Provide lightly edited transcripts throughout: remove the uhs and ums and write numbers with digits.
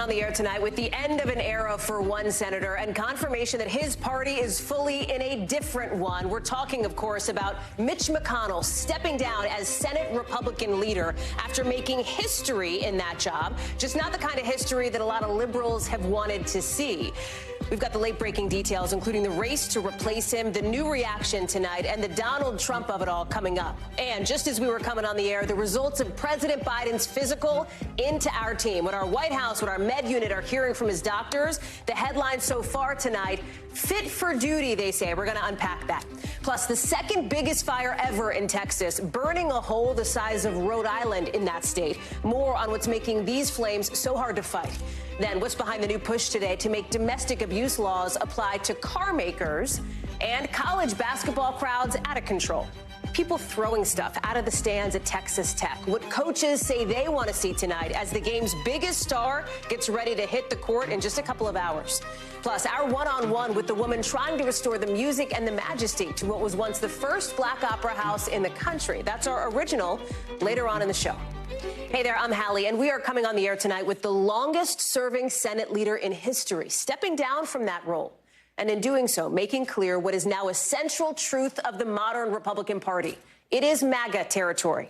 on the air tonight with the end of an era for one senator and confirmation that his party is fully in a different one. We're talking, of course, about Mitch McConnell stepping down as Senate Republican leader after making history in that job. Just not the kind of history that a lot of liberals have wanted to see. We've got the late-breaking details, including the race to replace him, the new reaction tonight, and the Donald Trump of it all coming up. And just as we were coming on the air, the results of President Biden's physical into our team. What our White House, what our med unit are hearing from his doctors, the headlines so far tonight, fit for duty, they say. We're going to unpack that. Plus, the second biggest fire ever in Texas, burning a hole the size of Rhode Island in that state. More on what's making these flames so hard to fight. Then, what's behind the new push today to make domestic abuse laws apply to car makers, and college basketball crowds out of control. People throwing stuff out of the stands at Texas Tech. What coaches say they want to see tonight as the game's biggest star gets ready to hit the court in just a couple of hours. Plus, our one-on-one with the woman trying to restore the music and the majesty to what was once the first black opera house in the country. That's our original later on in the show. Hey there, I'm Hallie, and we are coming on the air tonight with the longest-serving Senate leader in history, stepping down from that role. And in doing so, making clear what is now a central truth of the modern Republican Party. It is MAGA territory.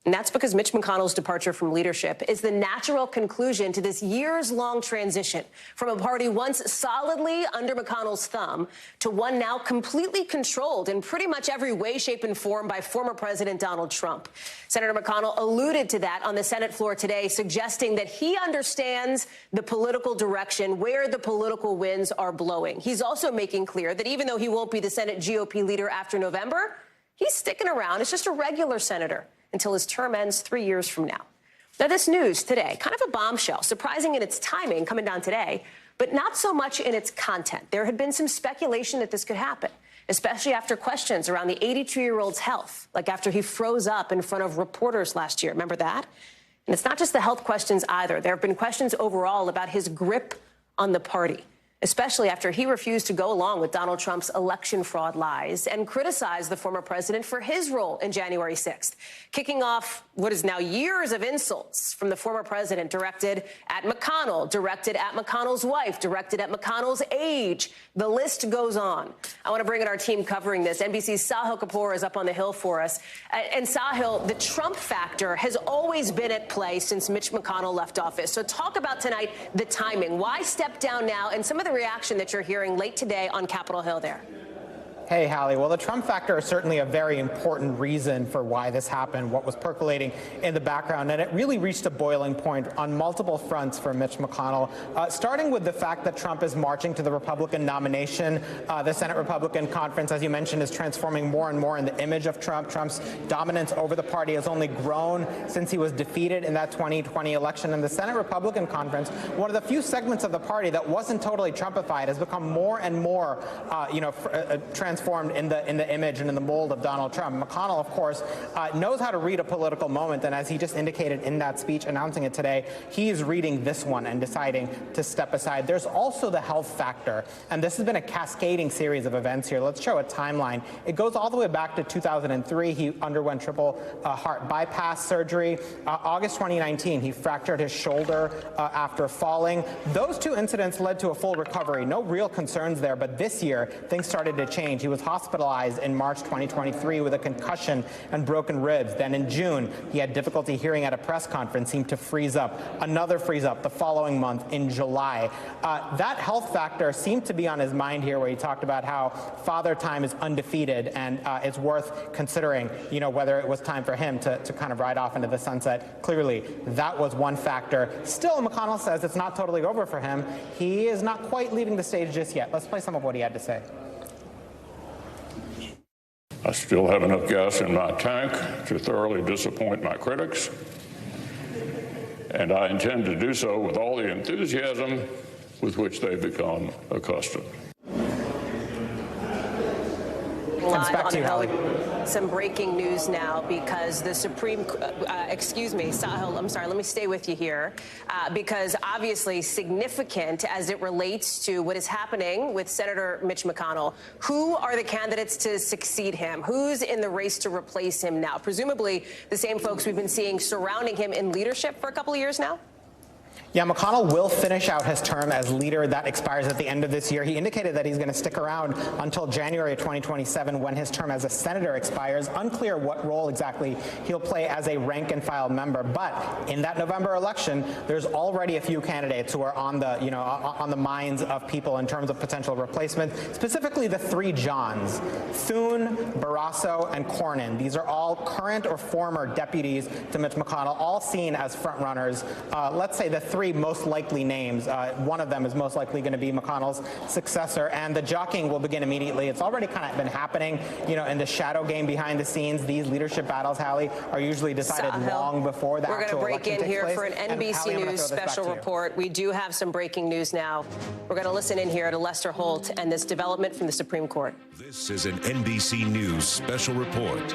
And that's because Mitch McConnell's departure from leadership is the natural conclusion to this years-long transition from a party once solidly under McConnell's thumb to one now completely controlled in pretty much every way, shape, and form by former President Donald Trump. Senator McConnell alluded to that on the Senate floor today, suggesting that he understands the political direction, where the political winds are blowing. He's also making clear that even though he won't be the Senate GOP leader after November, he's sticking around as just a regular senator until his term ends 3 years from now. Now, this news today, kind of a bombshell, surprising in its timing coming down today, but not so much in its content. There had been some speculation that this could happen, especially after questions around the 82-year-old's health, like after he froze up in front of reporters last year. Remember that? And it's not just the health questions either. There have been questions overall about his grip on the party, especially after he refused to go along with Donald Trump's election fraud lies and criticized the former president for his role in January 6th, kicking off what is now years of insults from the former president directed at McConnell, directed at McConnell's wife, directed at McConnell's age. The list goes on. I want to bring in our team covering this. NBC's Sahil Kapoor is up on the Hill for us. And Sahil, the Trump factor has always been at play since Mitch McConnell left office. So talk about tonight the timing. Why step down now, and some of the reaction that you're hearing late today on Capitol Hill there? Hey, Hallie. Well, the Trump factor is certainly a very important reason for why this happened, what was percolating in the background. And it really reached a boiling point on multiple fronts for Mitch McConnell, starting with the fact that Trump is marching to the Republican nomination. The Senate Republican Conference, as you mentioned, is transforming more and more in the image of Trump. Trump's dominance over the party has only grown since he was defeated in that 2020 election. And the Senate Republican Conference, one of the few segments of the party that wasn't totally Trumpified, has become more and more, transformed in the image and in the mold of Donald Trump. McConnell, of course, knows how to read a political moment, and as he just indicated in that speech announcing it today, he's reading this one and deciding to step aside. There's also the health factor, and this has been a cascading series of events here. Let's show a timeline. It goes all the way back to 2003. He underwent triple heart bypass surgery. August 2019, he fractured his shoulder after falling. Those two incidents led to a full recovery. No real concerns there, but this year, things started to change. He was hospitalized in March 2023 with a concussion and broken ribs. Then in June, he had difficulty hearing at a press conference, seemed to freeze up. Another freeze up the following month in July. That health factor seemed to be on his mind here, where he talked about how father time is undefeated and it's worth considering, whether it was time for him to kind of ride off into the sunset. Clearly, that was one factor. Still, McConnell says it's not totally over for him. He is not quite leaving the stage just yet. Let's play some of what he had to say. I still have enough gas in my tank to thoroughly disappoint my critics, and I intend to do so with all the enthusiasm with which they've become accustomed. Live on the Hill. Some breaking news now, because the Supreme, Sahil, I'm sorry, let me stay with you here, because obviously significant as it relates to what is happening with Senator Mitch McConnell. Who are the candidates to succeed him? Who's in the race to replace him now? Presumably the same folks we've been seeing surrounding him in leadership for a couple of years now? Yeah, McConnell will finish out his term as leader that expires at the end of this year. He indicated that he's going to stick around until January 2027 when his term as a senator expires. Unclear what role exactly he'll play as a rank-and-file member. But in that November election, there's already a few candidates who are on the, on the minds of people in terms of potential replacement, specifically the three Johns, Thune, Barrasso, and Cornyn. These are all current or former deputies to Mitch McConnell, all seen as frontrunners. Let's say the three most likely names. One of them is most likely going to be McConnell's successor, and the jockeying will begin immediately. It's already kind of been happening, in the shadow game behind the scenes. These leadership battles, Hallie, are usually decided long before the actual election takes place. We're going to break in here for an NBC News special report. We do have some breaking news now. We're going to listen in here to Lester Holt and this development from the Supreme Court. This is an NBC News special report.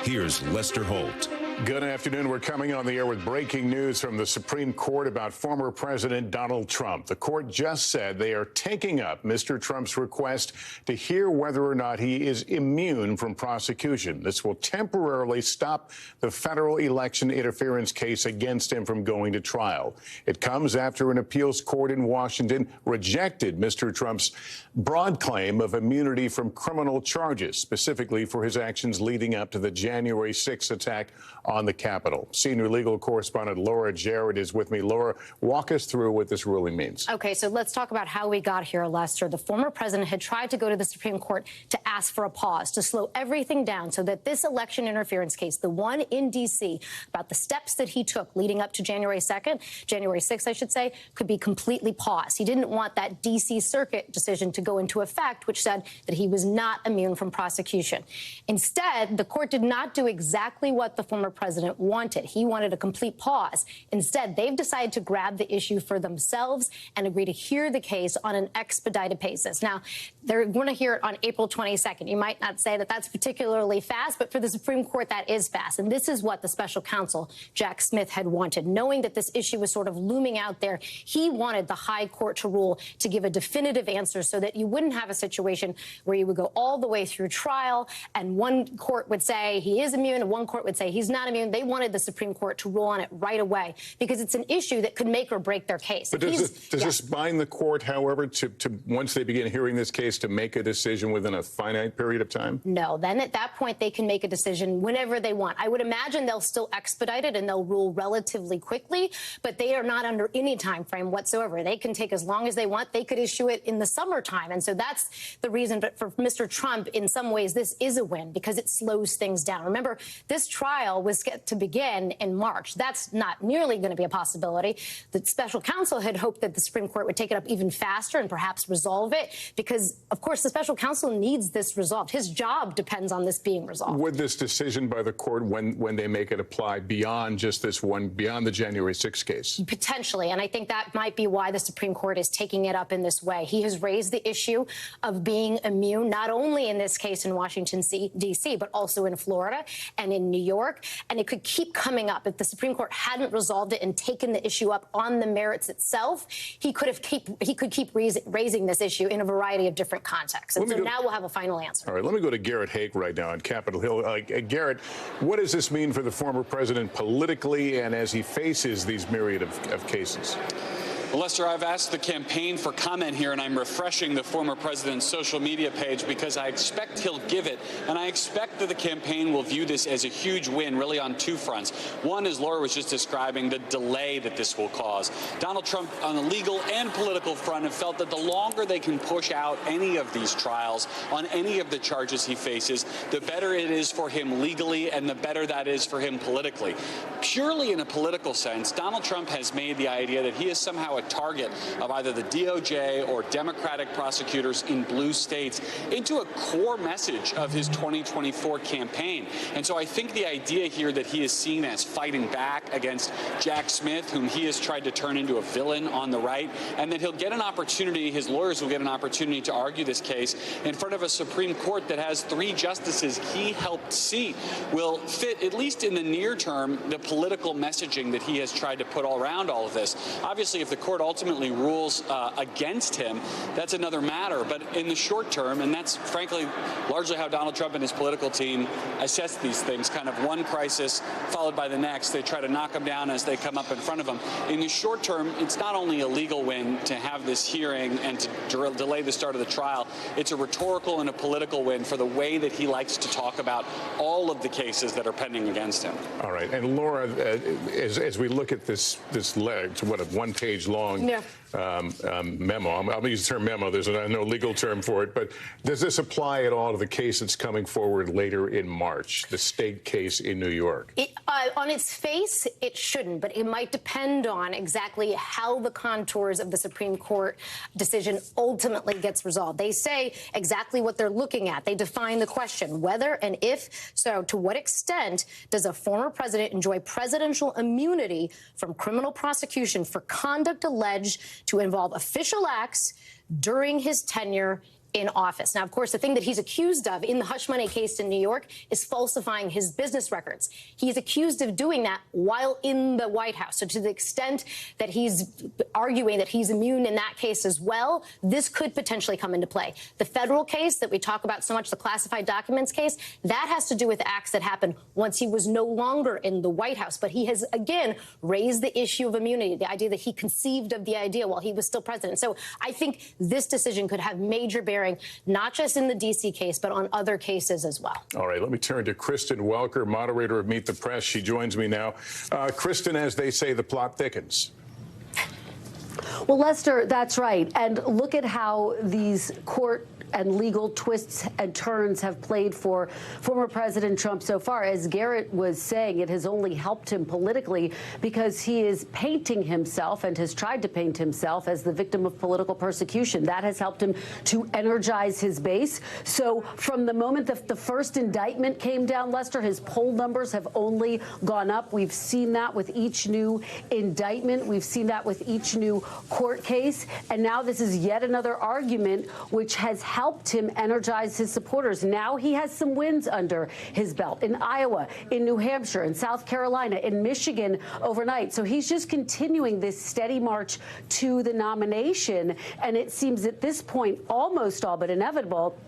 Here's Lester Holt. Good afternoon. We're coming on the air with breaking news from the Supreme Court about former President Donald Trump. The court just said they are taking up Mr. Trump's request to hear whether or not he is immune from prosecution. This will temporarily stop the federal election interference case against him from going to trial. It comes after an appeals court in Washington rejected Mr. Trump's broad claim of immunity from criminal charges, specifically for his actions leading up to the January 6th attack on the Capitol. Senior legal correspondent Laura Jarrett is with me. Laura, walk us through what this ruling means. Okay, so let's talk about how we got here, Lester. The former president had tried to go to the Supreme Court to ask for a pause, to slow everything down so that this election interference case, the one in D.C., about the steps that he took leading up to January 6th, I should say, could be completely paused. He didn't want that D.C. Circuit decision to go into effect, which said that he was not immune from prosecution. Instead, the court did not do exactly what the former president wanted. He wanted a complete pause. Instead, they've decided to grab the issue for themselves and agree to hear the case on an expedited basis. Now, they're going to hear it on April 22nd. You might not say that that's particularly fast, but for the Supreme Court, that is fast. And this is what the special counsel, Jack Smith, had wanted. Knowing that this issue was sort of looming out there, he wanted the high court to rule to give a definitive answer so that you wouldn't have a situation where you would go all the way through trial and one court would say he is immune and one court would say he's not immune. They wanted the Supreme Court to rule on it right away because it's an issue that could make or break their case. But does this bind the court, however, to once they begin hearing this case, to make a decision within a finite period of time? No. Then at that point, they can make a decision whenever they want. I would imagine they'll still expedite it and they'll rule relatively quickly, but they are not under any time frame whatsoever. They can take as long as they want. They could issue it in the summertime. And so that's the reason. But for Mr. Trump, in some ways, this is a win because it slows things down. Remember, this trial was to begin in March. That's not nearly going to be a possibility. The special counsel had hoped that the Supreme Court would take it up even faster and perhaps resolve it because, of course, the special counsel needs this resolved. His job depends on this being resolved. Would this decision by the court, when they make it apply beyond just this one, beyond the January 6th case? Potentially, and I think that might be why the Supreme Court is taking it up in this way. He has raised the issue of being immune, not only in this case in Washington, D.C., but also in Florida and in New York, and it could keep coming up. If the Supreme Court hadn't resolved it and taken the issue up on the merits itself, he could keep raising this issue in a variety of different contexts. And so now we'll have a final answer. All right, let me go to Garrett Haake right now on Capitol Hill. Garrett, what does this mean for the former president politically and as he faces these myriad of cases? Well, Lester, I've asked the campaign for comment here, and I'm refreshing the former president's social media page because I expect he'll give it, and I expect that the campaign will view this as a huge win, really on two fronts. One, as Laura was just describing, the delay that this will cause. Donald Trump, on the legal and political front, have felt that the longer they can push out any of these trials on any of the charges he faces, the better it is for him legally and the better that is for him politically. Purely in a political sense, Donald Trump has made the idea that he is somehow a target of either the DOJ or Democratic prosecutors in blue states into a core message of his 2024 campaign. And so I think the idea here that he is seen as fighting back against Jack Smith, whom he has tried to turn into a villain on the right, and that he'll get an opportunity, his lawyers will get an opportunity to argue this case in front of a Supreme Court that has 3 justices he helped seat, will fit, at least in the near term, the political messaging that he has tried to put all around all of this. Obviously, if the court ultimately rules against him, that's another matter. But in the short term, and that's frankly largely how Donald Trump and his political team assess these things, kind of one crisis followed by the next. They try to knock them down as they come up in front of them. In the short term, it's not only a legal win to have this hearing and to delay the start of the trial, it's a rhetorical and a political win for the way that he likes to talk about all of the cases that are pending against him. All right. And Laura, as we look at this it's what, a one-page long memo. I'm going to use the term memo. There's no legal term for it. But does this apply at all to the case that's coming forward later in March, the state case in New York? On its face, it shouldn't, but it might depend on exactly how the contours of the Supreme Court decision ultimately gets resolved. They say exactly what they're looking at. They define the question, whether and if so, to what extent does a former president enjoy presidential immunity from criminal prosecution for conduct alleged to involve official acts during his tenure in office. Now, of course, the thing that he's accused of in the hush money case in New York is falsifying his business records. He's accused of doing that while in the White House. So to the extent that he's arguing that he's immune in that case as well, this could potentially come into play. The federal case that we talk about so much, the classified documents case, that has to do with acts that happened once he was no longer in the White House. But he has, again, raised the issue of immunity, the idea that he conceived of the idea while he was still president. So I think this decision could have major bearing, not just in the D.C. case, but on other cases as well. All right, let me turn to Kristen Welker, moderator of Meet the Press. She joins me now. Kristen, as they say, the plot thickens. Well, Lester, that's right. And look at how these court and legal twists and turns have played for former President Trump so far. As Garrett was saying, it has only helped him politically because he is painting himself and has tried to paint himself as the victim of political persecution. That has helped him to energize his base. So from the moment that the first indictment came down, Lester, his poll numbers have only gone up. We've seen that with each new indictment. We've seen that with each new court case. And now this is yet another argument which has helped him energize his supporters. Now he has some wins under his belt in Iowa, in New Hampshire, in South Carolina, in Michigan overnight. So he's just continuing this steady march to the nomination. And it seems at this point almost all but inevitable,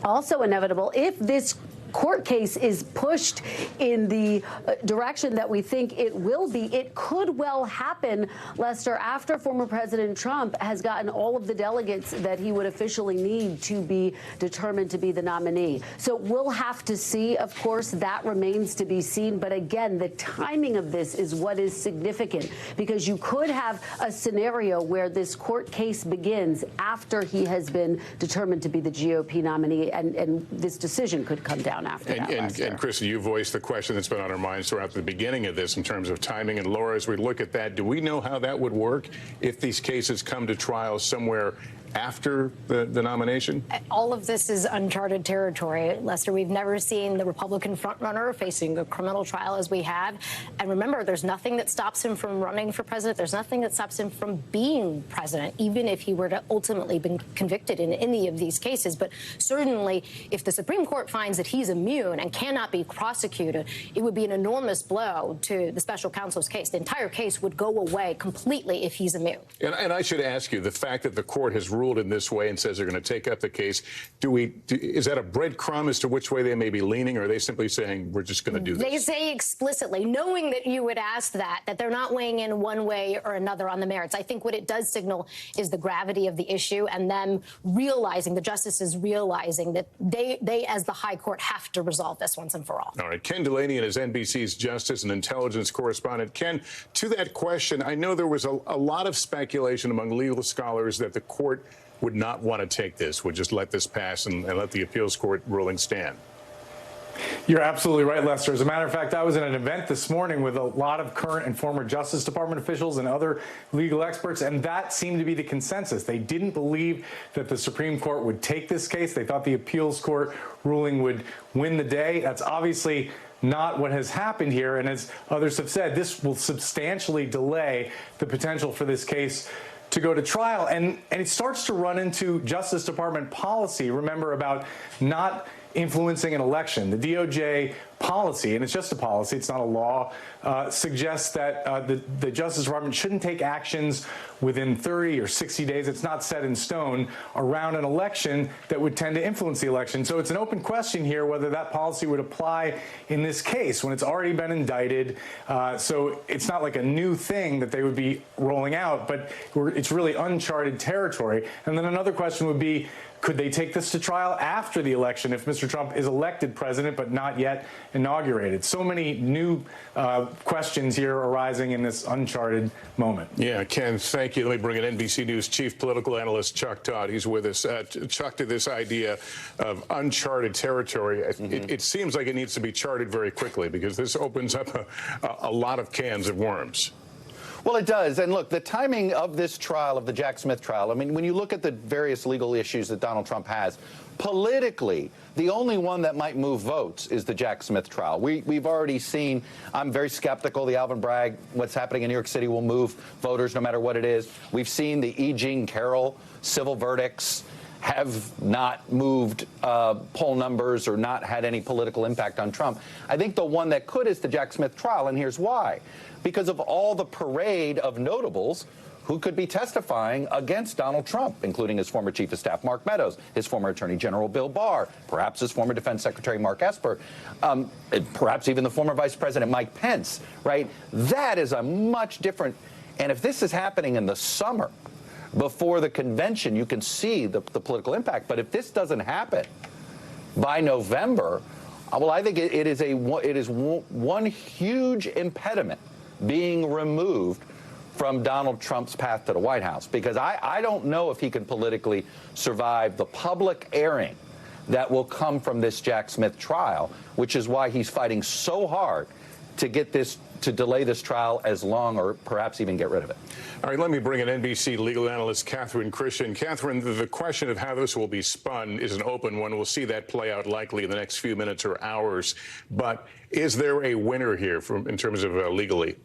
also inevitable, if this court case is pushed in the direction that we think it will be, it could well happen, Lester, after former President Trump has gotten all of the delegates that he would officially need to be determined to be the nominee. So we'll have to see. Of course, that remains to be seen. But again, the timing of this is what is significant, because you could have a scenario where this court case begins after he has been determined to be the GOP nominee, and this decision could come down after that. And Kristen, you voiced the question that's been on our minds throughout the beginning of this in terms of timing. And Laura, as we look at that, do we know how that would work if these cases come to trial somewhere after the nomination? All of this is uncharted territory, Lester. We've never seen the Republican frontrunner facing a criminal trial as we have. And remember, there's nothing that stops him from running for president. There's nothing that stops him from being president, even if he were to ultimately be convicted in any of these cases. But certainly, if the Supreme Court finds that he's immune and cannot be prosecuted, it would be an enormous blow to the special counsel's case. The entire case would go away completely if he's immune. And I should ask you, the fact that the court has ruled in this way and says they're going to take up the case, is that a breadcrumb as to which way they may be leaning, or are they simply saying we're just going to do this? They say explicitly, knowing that you would ask that they're not weighing in one way or another on the merits. I think what it does signal is the gravity of the issue, and them realizing, the justices realizing that they as the high court have to resolve this once and for all. All right. Ken Delaney is NBC's justice and intelligence correspondent. Ken, to that question, I know there was a lot of speculation among legal scholars that the court would not want to take this, would just let this pass and let the appeals court ruling stand. You're absolutely right, Lester. As a matter of fact, I was at an event this morning with a lot of current and former Justice Department officials and other legal experts, and that seemed to be the consensus. They didn't believe that the Supreme Court would take this case. They thought the appeals court ruling would win the day. That's obviously not what has happened here. And as others have said, this will substantially delay the potential for this case to go to trial. And it starts to run into Justice Department policy, remember, about not influencing an election. The DOJ policy, and it's just a policy, it's not a law, suggests that the Justice Department shouldn't take actions within 30 or 60 days, it's not set in stone, around an election that would tend to influence the election. So it's an open question here whether that policy would apply in this case when it's already been indicted. So it's not like a new thing that they would be rolling out, but it's really uncharted territory. And then another question would be, could they take this to trial after the election if Mr. Trump is elected president but not yet inaugurated? So many new questions here arising in this uncharted moment. Yeah, Ken, thank you. Let me bring in NBC News chief political analyst Chuck Todd. He's with us. Chuck, to this idea of uncharted territory, it seems like it needs to be charted very quickly because this opens up a lot of cans of worms. Well, it does. And look, the timing of this trial, of the Jack Smith trial, I mean, when you look at the various legal issues that Donald Trump has, politically, the only one that might move votes is the Jack Smith trial. We've already seen, I'm very skeptical, the Alvin Bragg, what's happening in New York City will move voters no matter what it is. We've seen the E. Jean Carroll civil verdicts have not moved poll numbers or not had any political impact on Trump. I think the one that could is the Jack Smith trial, and here's why. Because of all the parade of notables who could be testifying against Donald Trump, including his former chief of staff, Mark Meadows, his former attorney general, Bill Barr, perhaps his former defense secretary, Mark Esper, and perhaps even the former vice president, Mike Pence, right? That is a much different, and if this is happening in the summer, before the convention, you can see the political impact. But if this doesn't happen by November, well, I think it is one huge impediment being removed from Donald Trump's path to the White House, because I don't know if he can politically survive the public airing that will come from this Jack Smith trial, which is why he's fighting so hard to get this, to delay this trial as long or perhaps even get rid of it. All right, let me bring in NBC legal analyst Catherine Christian. Catherine, the question of how this will be spun is an open one. We'll see that play out likely in the next few minutes or hours. But is there a winner here in terms of legally?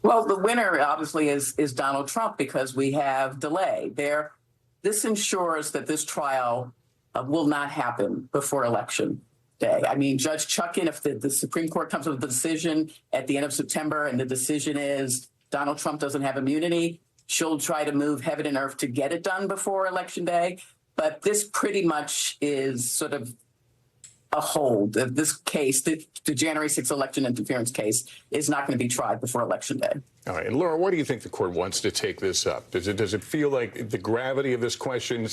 Well, the winner obviously is Donald Trump, because we have delay there. This ensures that this trial will not happen before Election Day. I mean, Judge Chutkan, if the Supreme Court comes with a decision at the end of September and the decision is Donald Trump doesn't have immunity, she'll try to move heaven and earth to get it done before Election Day. But this pretty much is sort of a hold. This case, the January 6th election interference case, is not going to be tried before Election Day. All right. And Laura, where do you think the court wants to take this up? Does it feel like the gravity of this question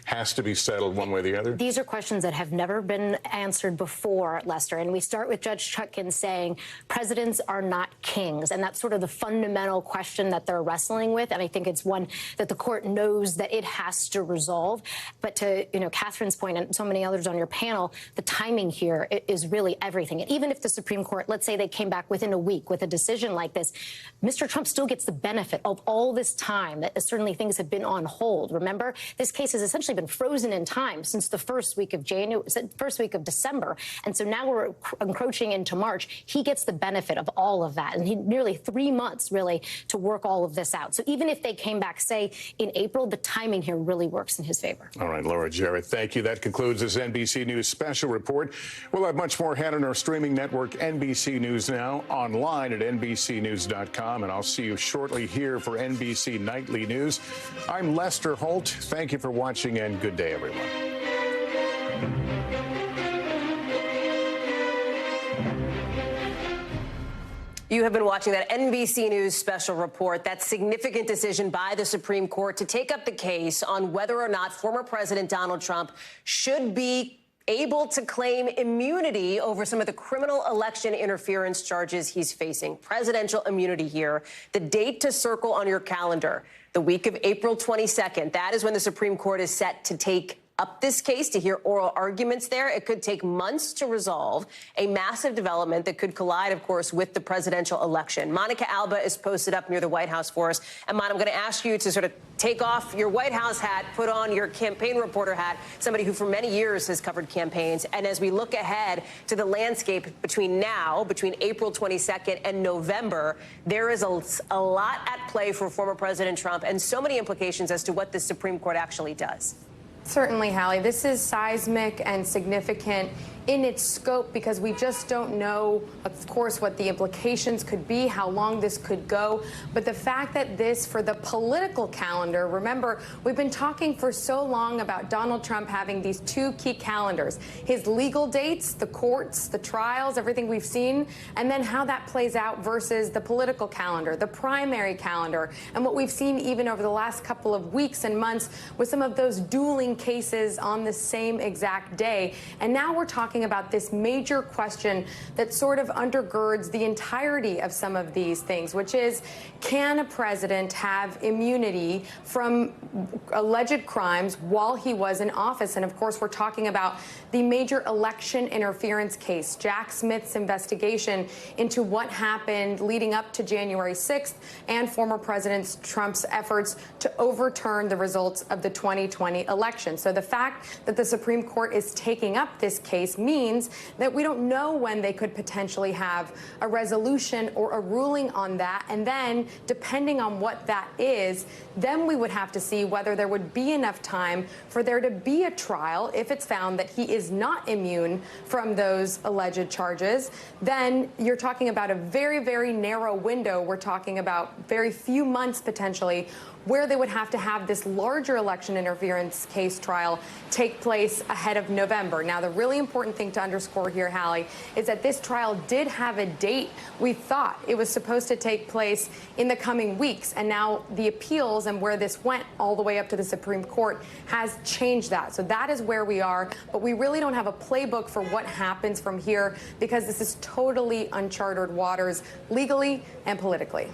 has to be settled one way or the other? These are questions that have never been answered before, Lester. And we start with Judge Chutkan saying presidents are not kings. And that's sort of the fundamental question that they're wrestling with. And I think it's one that the court knows that it has to resolve. But to, Catherine's point and so many others on your panel, the timing here is really everything. And even if the Supreme Court, let's say they came back within a week with a decision like this, Mr. Trump still gets the benefit of all this time that certainly things have been on hold. Remember, this case has essentially been frozen in time since the first week of December. And so now we're encroaching into March. He gets the benefit of all of that. And he nearly 3 months, really, to work all of this out. So even if they came back, say, in April, the timing here really works in his favor. All right, Laura Jarrett, thank you. That concludes this NBC News special report. We'll have much more ahead on our streaming network, NBC News Now, online at NBCNews.com. And I'll see you shortly here for NBC Nightly News. I'm Lester Holt. Thank you for watching, and good day, everyone. You have been watching that NBC News special report, that significant decision by the Supreme Court to take up the case on whether or not former President Donald Trump should be able to claim immunity over some of the criminal election interference charges he's facing. Presidential immunity here. The date to circle on your calendar, the week of April 22nd. That is when the Supreme Court is set to take up this case, to hear oral arguments there. It could take months to resolve, a massive development that could collide, of course, with the presidential election. Monica Alba is posted up near the White House for us. And, Mon, I'm going to ask you to sort of take off your White House hat, put on your campaign reporter hat, somebody who for many years has covered campaigns. And as we look ahead to the landscape between April 22nd and November, there is a lot at play for former President Trump and so many implications as to what the Supreme Court actually does. Certainly, Hallie. This is seismic and significant in its scope because we just don't know, of course, what the implications could be, how long this could go. But the fact that this, for the political calendar, remember, we've been talking for so long about Donald Trump having these two key calendars, his legal dates, the courts, the trials, everything we've seen, and then how that plays out versus the political calendar, the primary calendar, and what we've seen even over the last couple of weeks and months with some of those dueling cases on the same exact day. And now we're talking about this major question that sort of undergirds the entirety of some of these things, which is, can a president have immunity from alleged crimes while he was in office? And of course, we're talking about the major election interference case, Jack Smith's investigation into what happened leading up to January 6th and former President Trump's efforts to overturn the results of the 2020 election. So the fact that the Supreme Court is taking up this case means that we don't know when they could potentially have a resolution or a ruling on that. And then, depending on what that is, then we would have to see whether there would be enough time for there to be a trial if it's found that he is not immune from those alleged charges. Then you're talking about a very, very narrow window. We're talking about very few months potentially where they would have to have this larger election interference case trial take place ahead of November. Now, the really important thing to underscore here, Hallie, is that this trial did have a date. We thought it was supposed to take place in the coming weeks, and now the appeals and where this went all the way up to the Supreme Court has changed that. So that is where we are, but we really don't have a playbook for what happens from here because this is totally uncharted waters legally and politically.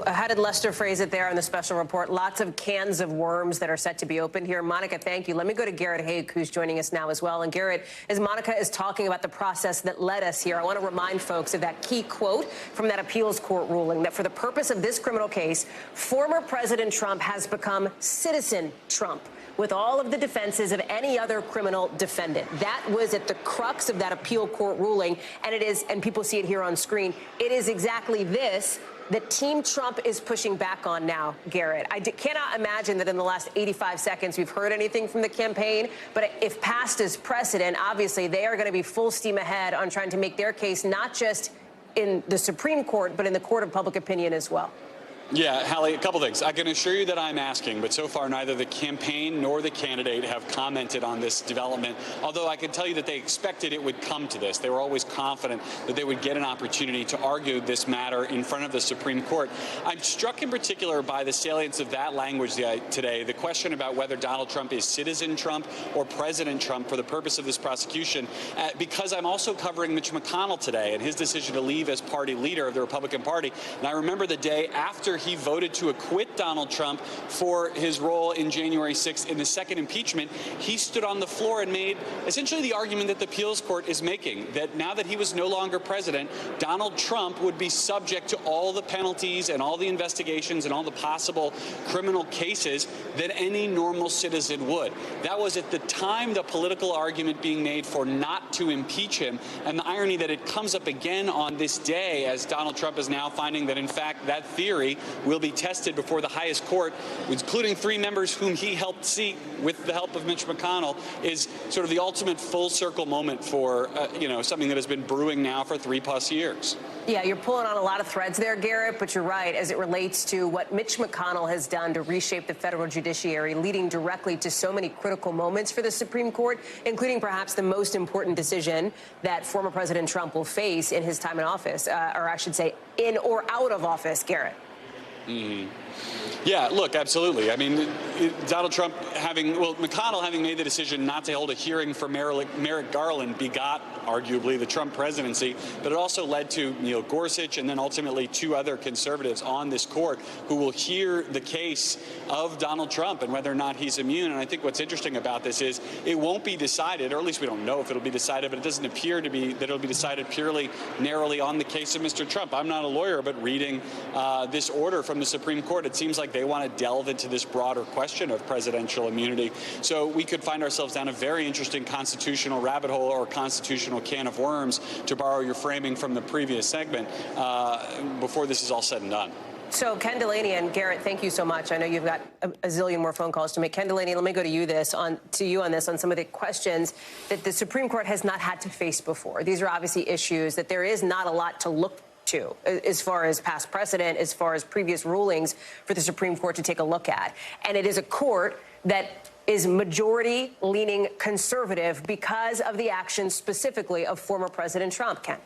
How did Lester phrase it there on the special report? Lots of cans of worms that are set to be opened here. Monica, thank you. Let me go to Garrett Haig, who's joining us now as well. And Garrett, as Monica is talking about the process that led us here, I want to remind folks of that key quote from that appeals court ruling that for the purpose of this criminal case, former President Trump has become citizen Trump, with all of the defenses of any other criminal defendant. That was at the crux of that appeal court ruling, and it is, and people see it here on screen, it is exactly this that Team Trump is pushing back on now, Garrett. I cannot imagine that in the last 85 seconds we've heard anything from the campaign, but if past is precedent, obviously they are going to be full steam ahead on trying to make their case not just in the Supreme Court, but in the court of public opinion as well. Yeah, Hallie, a couple things. I can assure you that I'm asking, but so far neither the campaign nor the candidate have commented on this development, although I can tell you that they expected it would come to this. They were always confident that they would get an opportunity to argue this matter in front of the Supreme Court. I'm struck in particular by the salience of that language today, the question about whether Donald Trump is citizen Trump or President Trump for the purpose of this prosecution, because I'm also covering Mitch McConnell today and his decision to leave as party leader of the Republican Party. And I remember the day after he voted to acquit Donald Trump for his role in January 6th in the second impeachment, he stood on the floor and made essentially the argument that the appeals court is making, that now that he was no longer president, Donald Trump would be subject to all the penalties and all the investigations and all the possible criminal cases that any normal citizen would. That was at the time the political argument being made for not to impeach him, and the irony that it comes up again on this day as Donald Trump is now finding that in fact that theory will be tested before the highest court, including 3 members whom he helped seat with the help of Mitch McConnell, is sort of the ultimate full circle moment for something that has been brewing now for 3+ years. Yeah, you're pulling on a lot of threads there, Garrett, but you're right as it relates to what Mitch McConnell has done to reshape the federal judiciary, leading directly to so many critical moments for the Supreme Court, including perhaps the most important decision that former President Trump will face in his time in office, or I should say in or out of office, Garrett. Mm-hmm. Yeah, look, absolutely. I mean, Donald Trump McConnell having made the decision not to hold a hearing for Merrick Garland begot, arguably, the Trump presidency, but it also led to Neil Gorsuch and then ultimately 2 other conservatives on this court who will hear the case of Donald Trump and whether or not he's immune. And I think what's interesting about this is it won't be decided, or at least we don't know if it'll be decided, but it doesn't appear to be that it'll be decided purely narrowly on the case of Mr. Trump. I'm not a lawyer, but reading this order from the Supreme Court, it seems like they want to delve into this broader question of presidential immunity. So we could find ourselves down a very interesting constitutional rabbit hole or constitutional can of worms, to borrow your framing from the previous segment, before this is all said and done. So Ken Delaney and Garrett, thank you so much. I know you've got a zillion more phone calls to make. Ken Delaney, let me go to you on some of the questions that the Supreme Court has not had to face before. These are obviously issues that there is not a lot to look to as far as past precedent, as far as previous rulings for the Supreme Court to take a look at. And it is a court that is majority leaning conservative because of the actions specifically of former President Trump. Ken.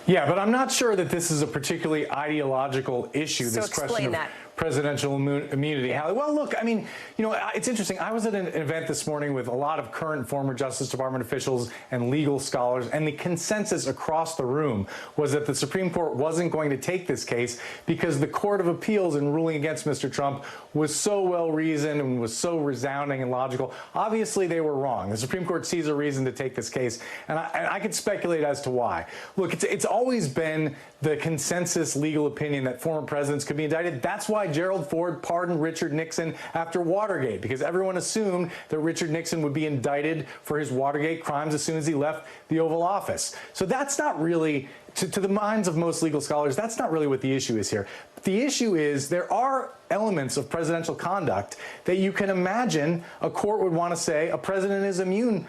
Yeah, but I'm not sure that this is a particularly ideological issue, So this question of presidential immunity. Yeah. Hallie, well, look, I mean, you know, it's interesting. I was at an event this morning with a lot of current and former Justice Department officials and legal scholars, and the consensus across the room was that the Supreme Court wasn't going to take this case because the Court of Appeals, in ruling against Mr. Trump, was so well-reasoned and was so resounding and logical. Obviously, they were wrong. The Supreme Court sees a reason to take this case, and I could speculate as to why. Look, it's always been the consensus legal opinion that former presidents could be indicted. That's why Gerald Ford pardoned Richard Nixon after Watergate, because everyone assumed that Richard Nixon would be indicted for his Watergate crimes as soon as he left the Oval Office. So that's not really, to the minds of most legal scholars, that's not really what the issue is here. The issue is there are elements of presidential conduct that you can imagine a court would want to say a president is immune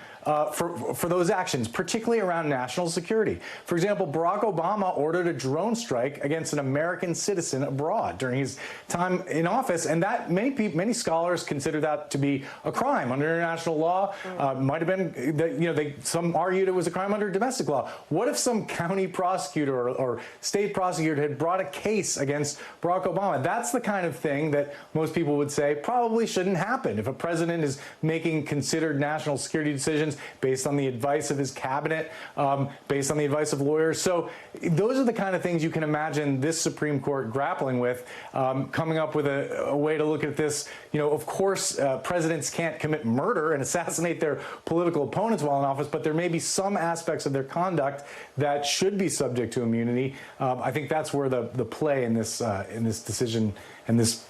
for those actions, particularly around national security. For example, Barack Obama ordered a drone strike against an American citizen abroad during his time in office, and that many scholars consider that to be a crime under international law. Might have been that, some argued it was a crime under domestic law. What if some county prosecutor or state prosecutor had brought a case against Barack Obama? That's the kind of thing that most people would say probably shouldn't happen if a president is making considered national security decisions based on the advice of his cabinet, based on the advice of lawyers. So those are the kind of things you can imagine this Supreme Court grappling with, coming up with a way to look at this. You know, of course, presidents can't commit murder and assassinate their political opponents while in office, but there may be some aspects of their conduct that should be subject to immunity. I think that's where the play in this decision and this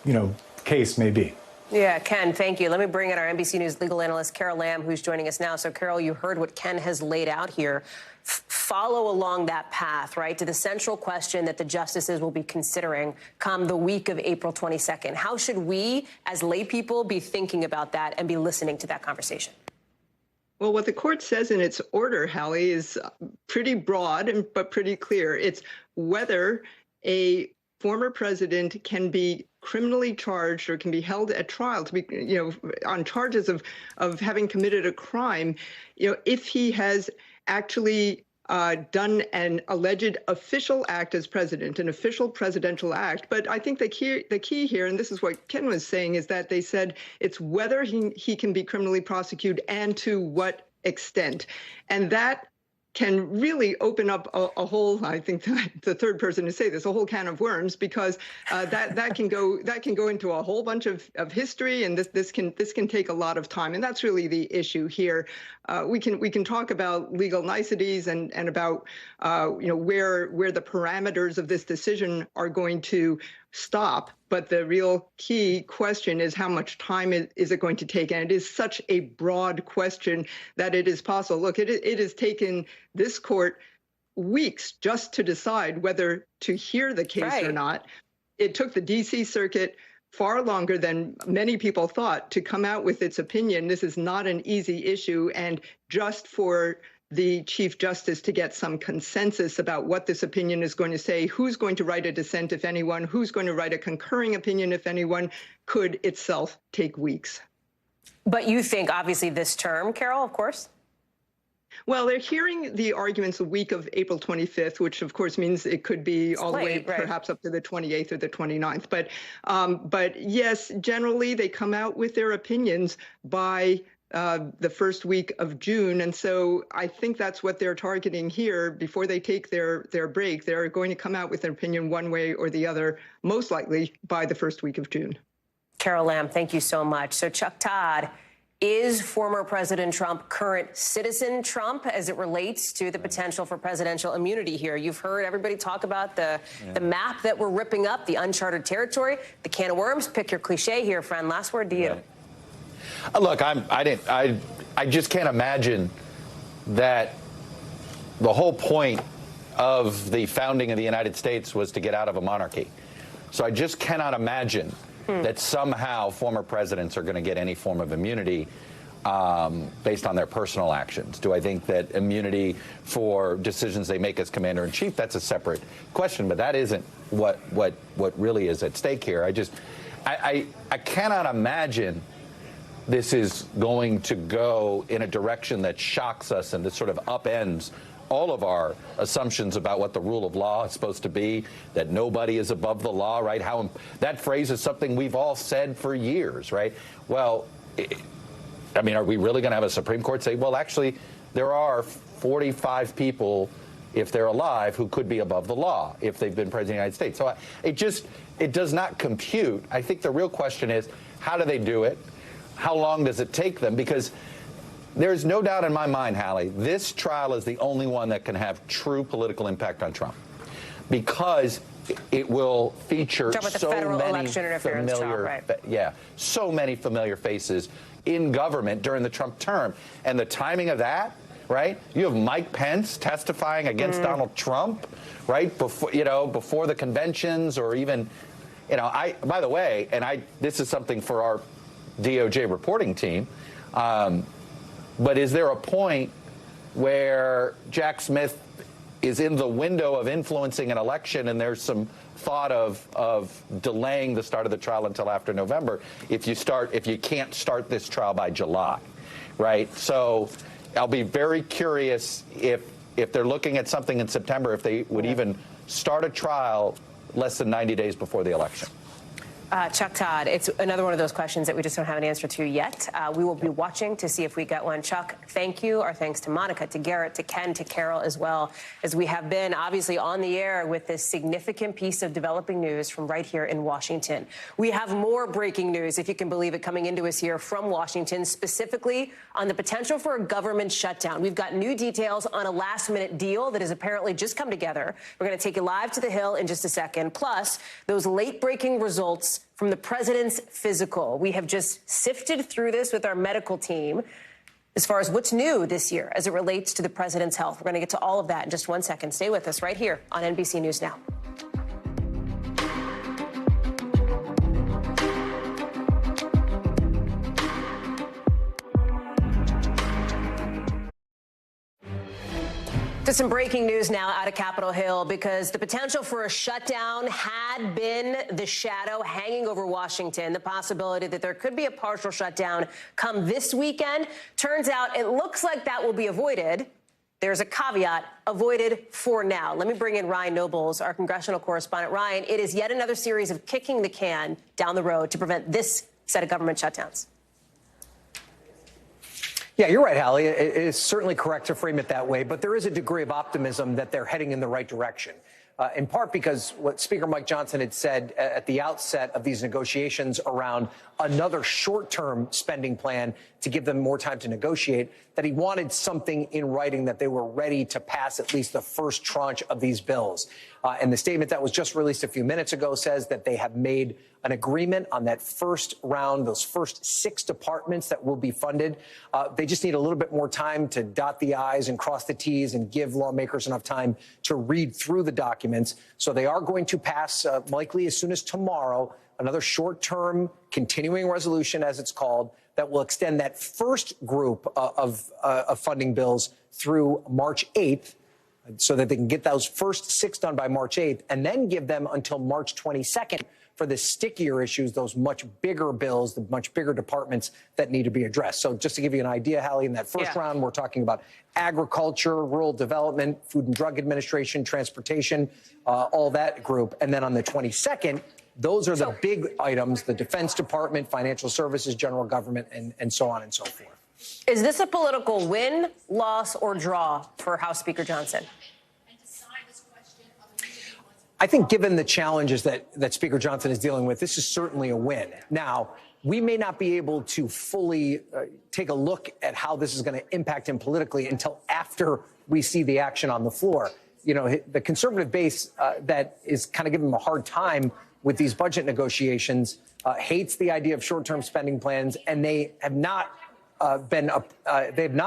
case may be. Yeah, Ken, thank you. Let me bring in our NBC News legal analyst, Carol Lamb, who's joining us now. So, Carol, you heard what Ken has laid out here. Follow along that path, right, to the central question that the justices will be considering come the week of April 22nd. How should we, as lay people, be thinking about that and be listening to that conversation? Well, what the court says in its order, Hallie, is pretty broad but pretty clear. It's whether a former president can be criminally charged or can be held at trial to be, on charges of having committed a crime, if he has actually done an alleged official act as president, an official presidential act. But I think the key here, and this is what Ken was saying, is that they said it's whether he can be criminally prosecuted and to what extent. And that can really open up a whole, I think the third person to say this, a whole can of worms, because that can go into a whole bunch of history, and this can take a lot of time, and that's really the issue here. We can talk about legal niceties and about where the parameters of this decision are going to stop. But the real key question is how much time is it going to take? And it is such a broad question that it is possible. Look, it has taken this court weeks just to decide whether to hear the case or not. It took the D.C. Circuit far longer than many people thought to come out with its opinion. This is not an easy issue. And just for the Chief Justice to get some consensus about what this opinion is going to say, who's going to write a dissent, if anyone, who's going to write a concurring opinion, if anyone, could itself take weeks. But you think, obviously, this term, Carol, of course? Well, they're hearing the arguments the week of April 25th, which, of course, means it could be all the way perhaps up to the 28th or the 29th. But yes, generally, they come out with their opinions by the first week of June. And so I think that's what they're targeting here. Before they take their break, they're going to come out with an opinion one way or the other, most likely by the first week of June. Carol Lamb, thank you so much. So, Chuck Todd, is former President Trump current citizen Trump as it relates to the potential for presidential immunity here? You've heard everybody talk about the map that we're ripping up, the uncharted territory, the can of worms. Pick your cliche here, friend. Last word to you. Yeah. Look, I just can't imagine that the whole point of the founding of the United States was to get out of a monarchy. So I just cannot imagine that somehow former presidents are going to get any form of immunity based on their personal actions. Do I think that immunity for decisions they make as commander-in-chief? That's a separate question, but that isn't what really is at stake here. I cannot imagine this is going to go in a direction that shocks us and that sort of upends all of our assumptions about what the rule of law is supposed to be, that nobody is above the law, right? That phrase is something we've all said for years, right? Well, I mean, are we really going to have a Supreme Court say, well, actually, there are 45 people, if they're alive, who could be above the law if they've been president of the United States? So it does not compute. I think the real question is, how do they do it? How long does it take them? Because there's no doubt in my mind, Hallie, this trial is the only one that can have true political impact on Trump, because it will feature so many familiar, so many familiar faces in government during the Trump term. And the timing of that, right? You have Mike Pence testifying against Donald Trump, right? Before the conventions, or even, by the way, this is something for our DOJ reporting team, but is there a point where Jack Smith is in the window of influencing an election and there's some thought of delaying the start of the trial until after November if you can't start this trial by July, right? So I'll be very curious if they're looking at something in September, if they would even start a trial less than 90 days before the election. Chuck Todd, it's another one of those questions that we just don't have an answer to yet. We will be watching to see if we get one. Chuck, thank you. Our thanks to Monica, to Garrett, to Ken, to Carol, as well as we have been obviously on the air with this significant piece of developing news from right here in Washington. We have more breaking news, if you can believe it, coming into us here from Washington, specifically on the potential for a government shutdown. We've got new details on a last-minute deal that has apparently just come together. We're going to take you live to the Hill in just a second. Plus, those late-breaking results from the president's physical. We have just sifted through this with our medical team as far as what's new this year as it relates to the president's health. We're going to get to all of that in just 1 second. Stay with us right here on NBC News Now. To some breaking news now out of Capitol Hill, because the potential for a shutdown had been the shadow hanging over Washington. The possibility that there could be a partial shutdown come this weekend. Turns out it looks like that will be avoided. There's a caveat, avoided for now. Let me bring in Ryan Nobles, our congressional correspondent. Ryan, it is yet another series of kicking the can down the road to prevent this set of government shutdowns. Yeah, you're right, Hallie. It is certainly correct to frame it that way, but there is a degree of optimism that they're heading in the right direction, in part because what Speaker Mike Johnson had said at the outset of these negotiations around another short-term spending plan to give them more time to negotiate, that he wanted something in writing that they were ready to pass at least the first tranche of these bills. And the statement that was just released a few minutes ago says that they have made an agreement on that first round, those first 6 departments that will be funded. They just need a little bit more time to dot the I's and cross the T's and give lawmakers enough time to read through the documents. So they are going to pass, likely as soon as tomorrow, another short-term continuing resolution, as it's called, that will extend that first group of funding bills through March 8th, so that they can get those first 6 done by March 8th, and then give them until March 22nd for the stickier issues, those much bigger bills, the much bigger departments that need to be addressed. So just to give you an idea, Hallie, in that first round, we're talking about agriculture, rural development, Food and Drug Administration, transportation, all that group. And then on the 22nd, those are the big items, the Defense Department, Financial Services, General Government, and so on and so forth. Is this a political win, loss, or draw for House Speaker Johnson? I think given the challenges that Speaker Johnson is dealing with, this is certainly a win. Now, we may not be able to fully take a look at how this is going to impact him politically until after we see the action on the floor. You know, the conservative base that is kind of giving him a hard time with these budget negotiations hates the idea of short-term spending plans, and they have not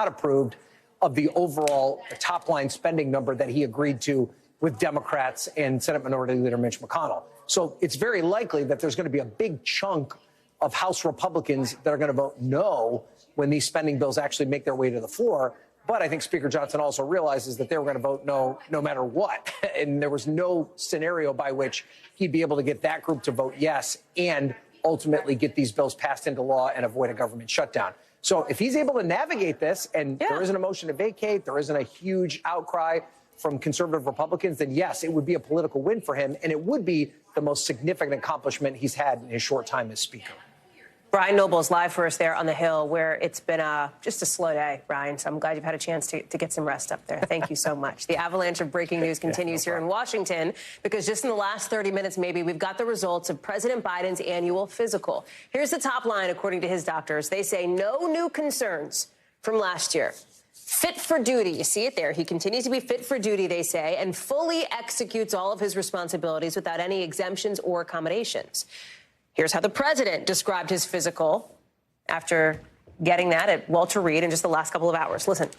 approved of the overall top-line spending number that he agreed to with Democrats and Senate Minority Leader Mitch McConnell. So it's very likely that there's going to be a big chunk of House Republicans that are going to vote no when these spending bills actually make their way to the floor. But I think Speaker Johnson also realizes that they were going to vote no matter what. And there was no scenario by which he'd be able to get that group to vote yes and ultimately get these bills passed into law and avoid a government shutdown. So if he's able to navigate this and there isn't a motion to vacate, there isn't a huge outcry from conservative Republicans, then yes, it would be a political win for him. And it would be the most significant accomplishment he's had in his short time as Speaker. Brian Noble's live for us there on the Hill, where it's been just a slow day, Brian. So I'm glad you've had a chance to get some rest up there. Thank you so much. The avalanche of breaking news continues here in Washington, because just in the last 30 minutes, maybe, we've got the results of President Biden's annual physical. Here's the top line, according to his doctors. They say no new concerns from last year. Fit for duty. You see it there. He continues to be fit for duty, they say, and fully executes all of his responsibilities without any exemptions or accommodations. Here's how the president described his physical after getting that at Walter Reed in just the last couple of hours. Listen.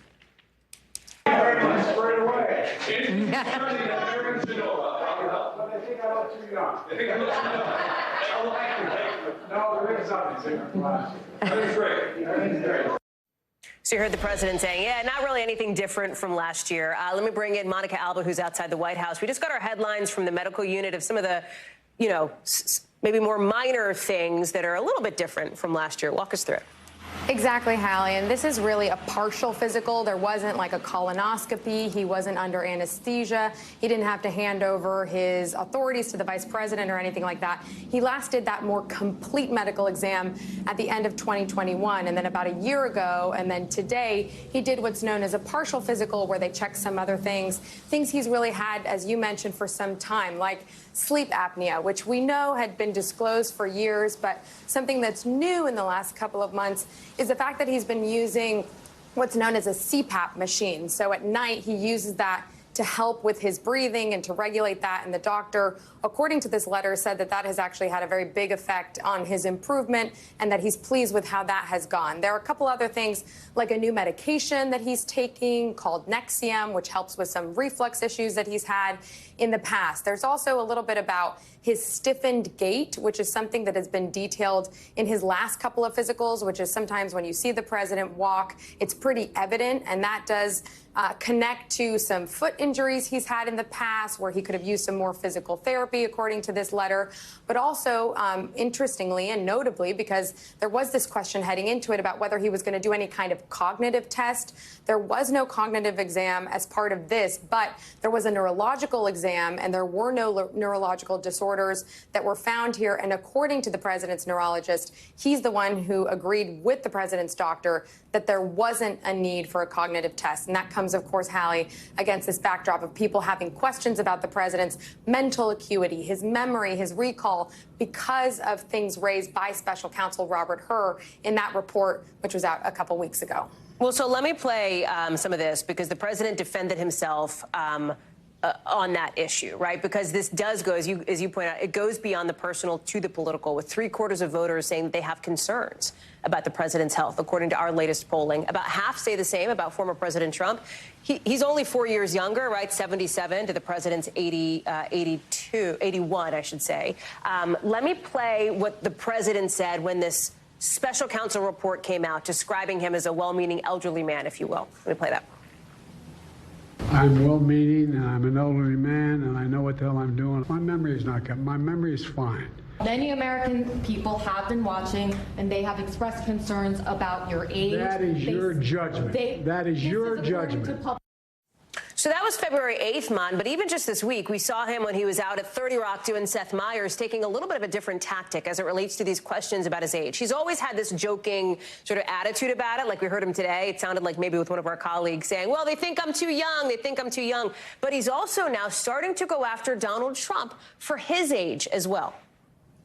So you heard the president saying, yeah, not really anything different from last year. Let me bring in Monica Alba, who's outside the White House. We just got our headlines from the medical unit of some of the, maybe more minor things that are a little bit different from last year. Walk us through it. Exactly, Hallie. And this is really a partial physical. There wasn't like a colonoscopy. He wasn't under anesthesia. He didn't have to hand over his authorities to the vice president or anything like that. He last did that more complete medical exam at the end of 2021. And then about a year ago, and then today, he did what's known as a partial physical, where they check some other things he's really had, as you mentioned, for some time, like sleep apnea, which we know had been disclosed for years, but something that's new in the last couple of months is the fact that he's been using what's known as a CPAP machine. So at night, he uses that to help with his breathing and to regulate that. And the doctor, according to this letter, said that that has actually had a very big effect on his improvement and that he's pleased with how that has gone. There are a couple other things, like a new medication that he's taking called Nexium, which helps with some reflux issues that he's had in the past. There's also a little bit about his stiffened gait, which is something that has been detailed in his last couple of physicals, which is sometimes when you see the president walk, it's pretty evident, and that does connect to some foot injuries he's had in the past where he could have used some more physical therapy, according to this letter. But also, interestingly and notably, because there was this question heading into it about whether he was going to do any kind of cognitive test. There was no cognitive exam as part of this, but there was a neurological exam, and there were no neurological disorders that were found here. And according to the president's neurologist, he's the one who agreed with the president's doctor that there wasn't a need for a cognitive test. And that comes, of course, Hallie, against this backdrop of people having questions about the president's mental acuity, his memory, his recall, because of things raised by special counsel Robert Hur in that report, which was out a couple weeks ago. Well, so let me play some of this, because the president defended himself on that issue, right? Because this does go, as you point out, it goes beyond the personal to the political, with 3/4 of voters saying that they have concerns about the president's health. According to our latest polling, about half say the same about former President Trump. He's only 4 years younger, right? 77 to the president's 81, I should say. Let me play what the president said when this special counsel report came out, describing him as a well-meaning elderly man, if you will. Let me play that. I'm well-meaning, and I'm an elderly man, and I know what the hell I'm doing. My memory is not good. My memory is fine. Many American people have been watching, and they have expressed concerns about your age. That is your judgment. That is your judgment. So that was February 8th, Mon, but even just this week, we saw him when he was out at 30 Rock doing Seth Meyers, taking a little bit of a different tactic as it relates to these questions about his age. He's always had this joking sort of attitude about it, like we heard him today. It sounded like maybe with one of our colleagues saying, well, they think I'm too young, they think I'm too young. But he's also now starting to go after Donald Trump for his age as well.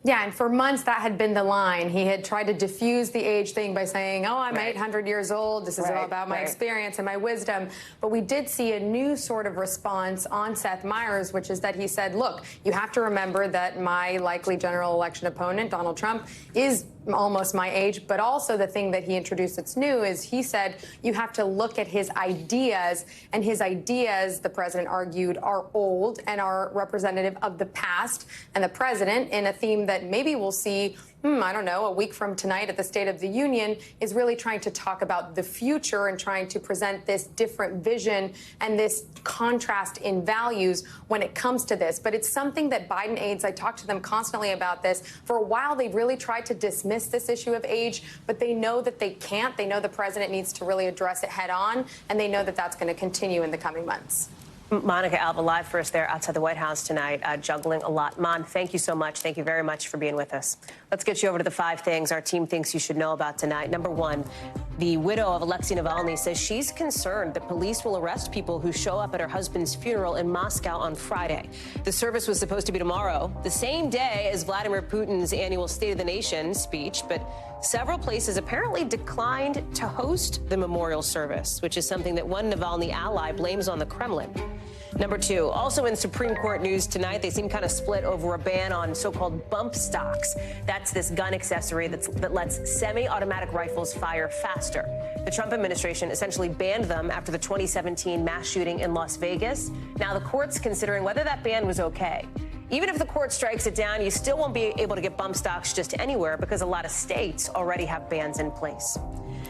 Yeah, and for months that had been the line. He had tried to diffuse the age thing by saying, oh, I'm 800 years old. This is all about my experience and my wisdom. But we did see a new sort of response on Seth Meyers, which is that he said, look, you have to remember that my likely general election opponent, Donald Trump, is almost my age, but also the thing that he introduced that's new is he said you have to look at his ideas, and his ideas, the president argued, are old and are representative of the past. And the president, in a theme that maybe we'll see, I don't know, a week from tonight at the State of the Union, is really trying to talk about the future and trying to present this different vision and this contrast in values when it comes to this. But it's something that Biden aides, I talk to them constantly about this. For a while, they've really tried to dismiss this issue of age, but they know that they can't. They know the president needs to really address it head on, and they know that that's going to continue in the coming months. Monica Alva live for us there outside the White House tonight, juggling a lot. Mon, thank you so much. Thank you very much for being with us. Let's get you over to the 5 things our team thinks you should know about tonight. Number 1, the widow of Alexei Navalny says she's concerned that police will arrest people who show up at her husband's funeral in Moscow on Friday. The service was supposed to be tomorrow, the same day as Vladimir Putin's annual State of the Nation speech, but several places apparently declined to host the memorial service, which is something that one Navalny ally blames on the Kremlin. Number 2, also in Supreme Court news tonight, they seem kind of split over a ban on so-called bump stocks. That's this gun accessory that lets semi-automatic rifles fire faster. The Trump administration essentially banned them after the 2017 mass shooting in Las Vegas. Now the court's considering whether that ban was okay. Even if the court strikes it down, you still won't be able to get bump stocks just anywhere because a lot of states already have bans in place.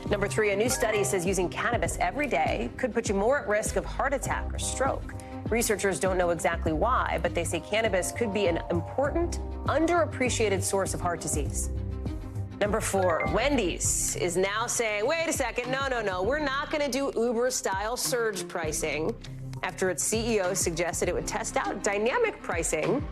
Number 3, a new study says using cannabis every day could put you more at risk of heart attack or stroke. Researchers don't know exactly why, but they say cannabis could be an important, underappreciated source of heart disease. Number 4, Wendy's is now saying, wait a second, no, we're not going to do Uber-style surge pricing after its CEO suggested it would test out dynamic pricing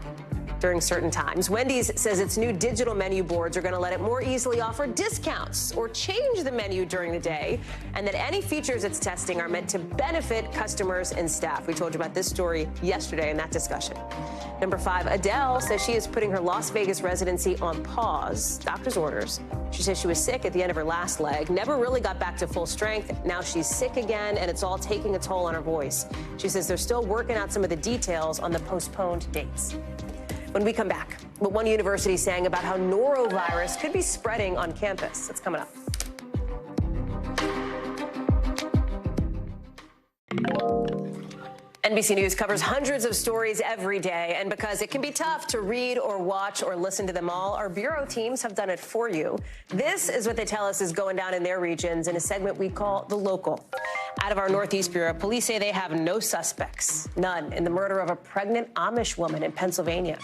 during certain times. Wendy's says its new digital menu boards are going to let it more easily offer discounts or change the menu during the day, and that any features it's testing are meant to benefit customers and staff. We told you about this story yesterday in that discussion. Number 5, Adele says she is putting her Las Vegas residency on pause, doctor's orders. She says she was sick at the end of her last leg, never really got back to full strength. Now she's sick again, and it's all taking a toll on her voice. She says they're still working out some of the details on the postponed dates. When we come back, what one university is saying about how norovirus could be spreading on campus. That's coming up. NBC News covers hundreds of stories every day, and because it can be tough to read or watch or listen to them all, our bureau teams have done it for you. This is what they tell us is going down in their regions in a segment we call The Local. Out of our Northeast Bureau, police say they have no suspects, none, in the murder of a pregnant Amish woman in Pennsylvania.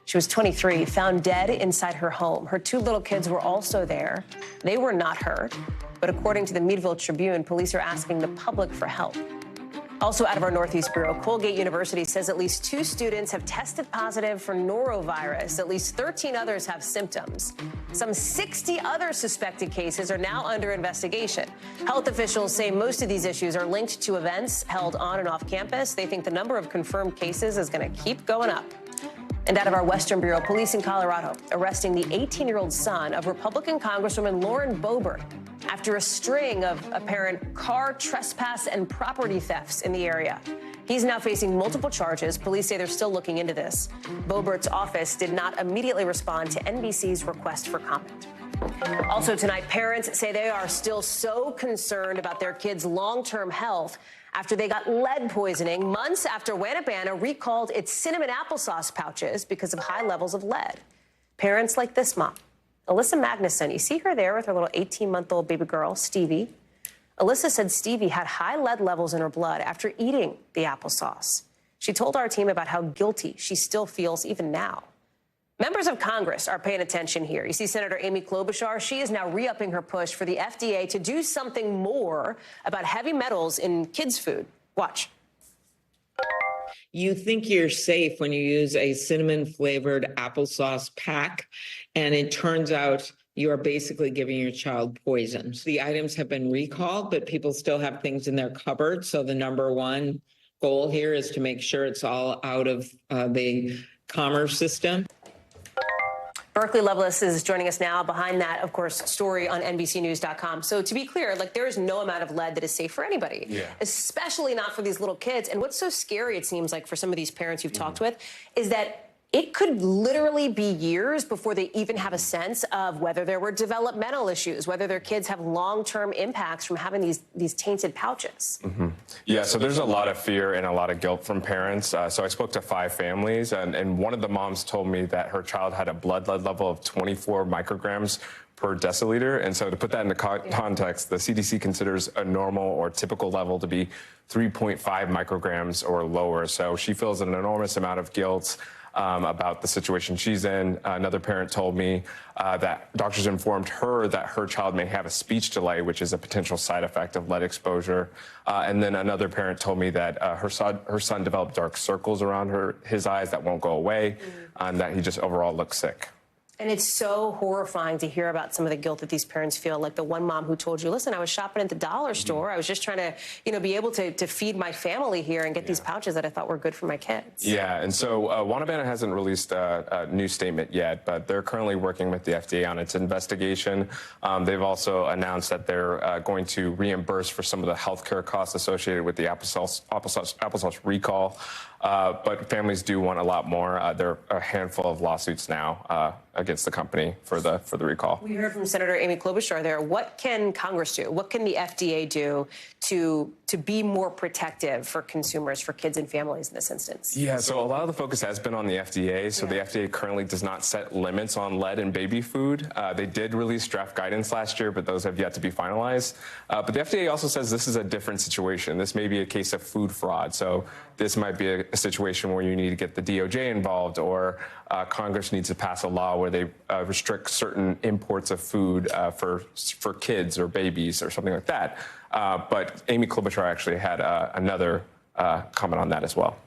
She was 23, found dead inside her home. Her 2 little kids were also there. They were not hurt, but according to the Meadville Tribune, police are asking the public for help. Also out of our Northeast Bureau, Colgate University says at least 2 students have tested positive for norovirus. At least 13 others have symptoms. Some 60 other suspected cases are now under investigation. Health officials say most of these issues are linked to events held on and off campus. They think the number of confirmed cases is going to keep going up. And out of our Western Bureau, police in Colorado arresting the 18-year-old son of Republican Congresswoman Lauren Boebert after a string of apparent car trespass and property thefts in the area. He's now facing multiple charges. Police say they're still looking into this. Boebert's office did not immediately respond to NBC's request for comment. Also tonight, parents say they are still so concerned about their kids' long-term health after they got lead poisoning months after Wanabana recalled its cinnamon applesauce pouches because of high levels of lead. Parents like this mom, Alyssa Magnuson, you see her there with her little 18-month-old baby girl, Stevie. Alyssa said Stevie had high lead levels in her blood after eating the applesauce. She told our team about how guilty she still feels even now. Members of Congress are paying attention here. You see Senator Amy Klobuchar, she is now re-upping her push for the FDA to do something more about heavy metals in kids' food. Watch. You think you're safe when you use a cinnamon-flavored applesauce pack, and it turns out you are basically giving your child poison. The items have been recalled, but people still have things in their cupboard. So the number one goal here is to make sure it's all out of the commerce system. Berkeley Loveless is joining us now. Behind that, of course, story on NBCnews.com. So to be clear, like there is no amount of lead that is safe for anybody, especially not for these little kids. And what's so scary, it seems like, for some of these parents you've talked with, is that it could literally be years before they even have a sense of whether there were developmental issues, whether their kids have long-term impacts from having these tainted pouches. Yeah, so there's a lot of fear and a lot of guilt from parents. So I spoke to 5 families, and one of the moms told me that her child had a blood lead level of 24 micrograms per deciliter. And so to put that into context, the CDC considers a normal or typical level to be 3.5 micrograms or lower. So she feels an enormous amount of guilt about the situation she's in. Another parent told me that doctors informed her that her child may have a speech delay, which is a potential side effect of lead exposure. And then another parent told me that her son developed dark circles around his eyes that won't go away, and that he just overall looks sick. And it's so horrifying to hear about some of the guilt that these parents feel. Like the one mom who told you, listen, I was shopping at the dollar store. I was just trying to, be able to feed my family here and get these pouches that I thought were good for my kids. Yeah, and so Wanabana hasn't released a new statement yet, but they're currently working with the FDA on its investigation. They've also announced that they're going to reimburse for some of the healthcare costs associated with the applesauce recall. But families do want a lot more. There are a handful of lawsuits now against the company for the recall. We heard from Senator Amy Klobuchar there. What can Congress do? What can the FDA do to be more protective for consumers, for kids and families in this instance? Yeah, so a lot of the focus has been on the FDA. So the FDA currently does not set limits on lead in baby food. They did release draft guidance last year, but those have yet to be finalized. But the FDA also says this is a different situation. This may be a case of food fraud. So this might be a situation where you need to get the DOJ involved, or Congress needs to pass a law where they restrict certain imports of food for kids or babies or something like that. But Amy Klobuchar actually had another comment on that as well.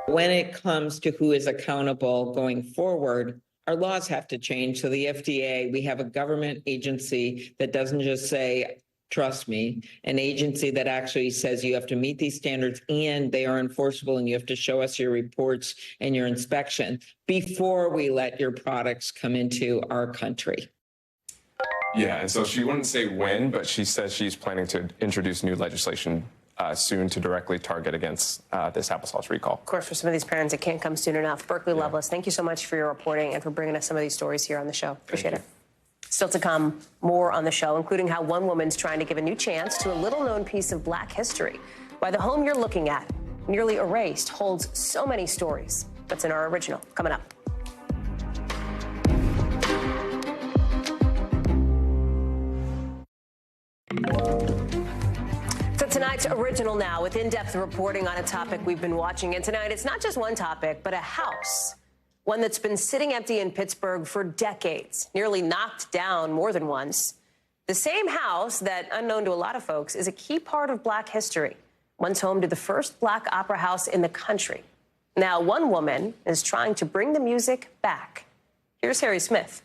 When it comes to who is accountable going forward, our laws have to change. So the FDA, we have a government agency that doesn't just say, trust me, an agency that actually says you have to meet these standards and they are enforceable and you have to show us your reports and your inspection before we let your products come into our country. Yeah, and so she wouldn't say when, but she says she's planning to introduce new legislation soon to directly target against this applesauce recall. Of course, for some of these parents, it can't come soon enough. Berkeley Loveless, thank you so much for your reporting and for bringing us some of these stories here on the show. Appreciate it. Still to come, more on the show, including how one woman's trying to give a new chance to a little-known piece of Black history. Why the home you're looking at, nearly erased, holds so many stories. That's in our original, coming up. So tonight's original now, with in-depth reporting on a topic we've been watching. And tonight, it's not just one topic, but a house. One that's been sitting empty in Pittsburgh for decades, nearly knocked down more than once. The same house that, unknown to a lot of folks, is a key part of Black history. Once home to the first Black opera house in the country. Now, one woman is trying to bring the music back. Here's Harry Smith.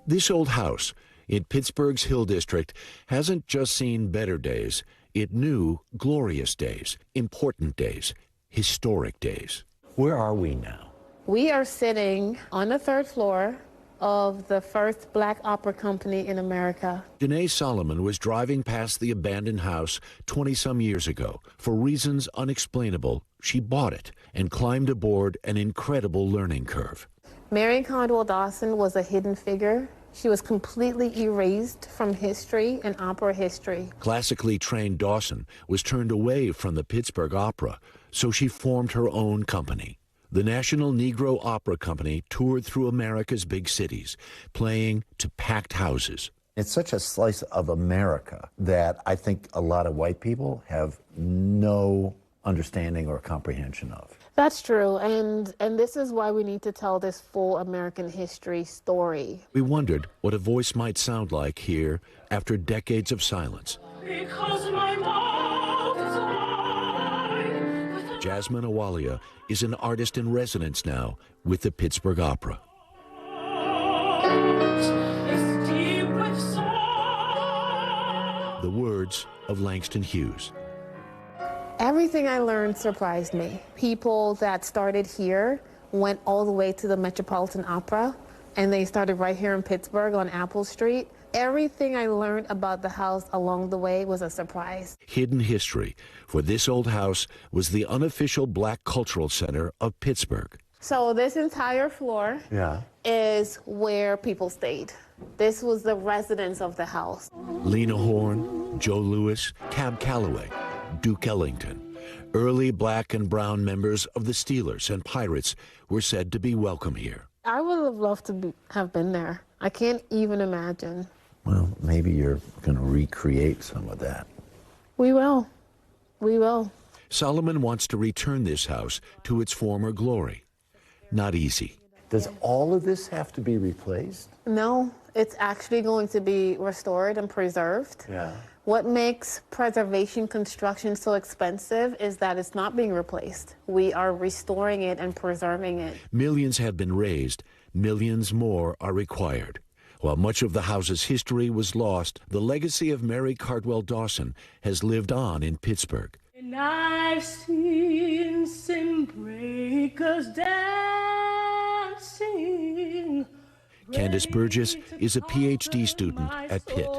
This old house in Pittsburgh's Hill District hasn't just seen better days. It knew glorious days, important days, historic days. Where are we now? We are sitting on the 3rd floor of the first Black opera company in America. Janae Solomon was driving past the abandoned house 20-some years ago. For reasons unexplainable, she bought it and climbed aboard an incredible learning curve. Mary Condwell Dawson was a hidden figure. She was completely erased from history and opera history. Classically trained Dawson was turned away from the Pittsburgh Opera, so she formed her own company. The National Negro Opera Company toured through America's big cities, playing to packed houses. It's such a slice of America that I think a lot of white people have no understanding or comprehension of. That's true, and this is why we need to tell this full American history story. We wondered what a voice might sound like here after decades of silence. Because my mouth is alive. Jasmine Awalia is an artist in residence now with the Pittsburgh Opera. The words of Langston Hughes. Everything I learned surprised me. People that started here went all the way to the Metropolitan Opera, and they started right here in Pittsburgh on Apple Street. Everything I learned about the house along the way was a surprise. Hidden history, for this old house was the unofficial Black cultural center of Pittsburgh. So this entire floor is where people stayed. This was the residence of the house. Lena Horne, Joe Louis, Cab Calloway, Duke Ellington. Early Black and brown members of the Steelers and Pirates were said to be welcome here. I would have loved to have been there. I can't even imagine. Well, maybe you're going to recreate some of that. We will. We will. Solomon wants to return this house to its former glory. Not easy. Does all of this have to be replaced? No, it's actually going to be restored and preserved. Yeah. What makes preservation construction so expensive is that it's not being replaced. We are restoring it and preserving it. Millions have been raised, millions more are required. While much of the house's history was lost, the legacy of Mary Cardwell Dawson has lived on in Pittsburgh. And I've seen sin breakers dancing. Candace Burgess is a PhD student at Pitt.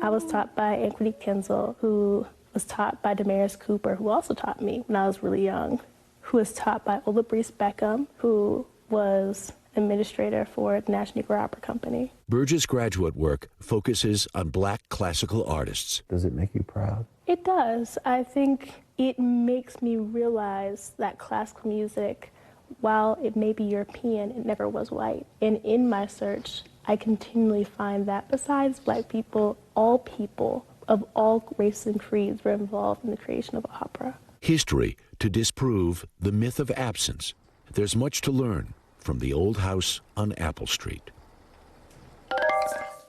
I was taught by Anquity Kinzel, who was taught by Damaris Cooper, who also taught me when I was really young, who was taught by Ola Brees Beckham, who was administrator for the National Negro Opera Company. Burgess' graduate work focuses on Black classical artists. Does it make you proud? It does. I think it makes me realize that classical music, while it may be European, it never was white. And in my search, I continually find that besides Black people of all races and creeds were involved in the creation of opera. History to disprove the myth of absence. There's much to learn from the old house on Apple Street.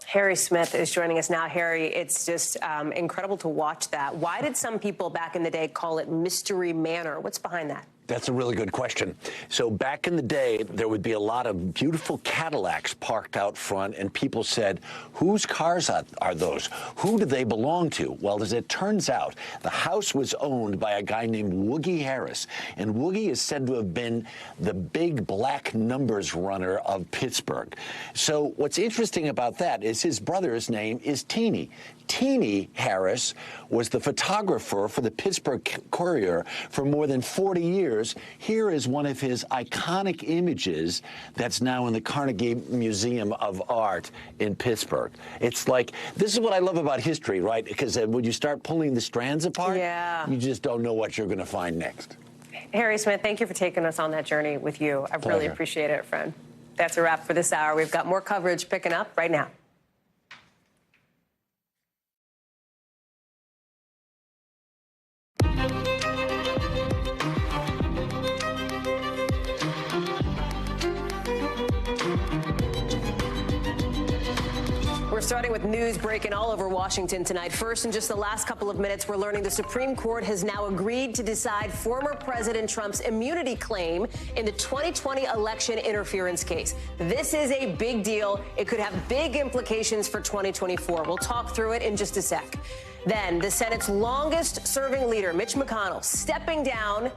Harry Smith is joining us now. Harry, it's just incredible to watch that. Why did some people back in the day call it Mystery Manor? What's behind that? That's a really good question. So back in the day, there would be a lot of beautiful Cadillacs parked out front, and people said, whose cars are those? Who do they belong to? Well, as it turns out, the house was owned by a guy named Woogie Harris, and Woogie is said to have been the big black numbers runner of Pittsburgh. So what's interesting about that is his brother's name is Teeny. Teeny Harris was the photographer for the Pittsburgh Courier for more than 40 years. Here is one of his iconic images that's now in the Carnegie Museum of Art in Pittsburgh. It's like, this is what I love about history, right? Because when you start pulling the strands apart, you just don't know what you're going to find next. Harry Smith, thank you for taking us on that journey with you. I really appreciate it, friend. That's a wrap for this hour. We've got more coverage picking up right now. We're starting with news breaking all over Washington tonight. First, in just the last couple of minutes, we're learning the Supreme Court has now agreed to decide former President Trump's immunity claim in the 2020 election interference case. This is a big deal. It could have big implications for 2024. We'll talk through it in just a sec. Then, the Senate's longest-serving leader, Mitch McConnell, stepping down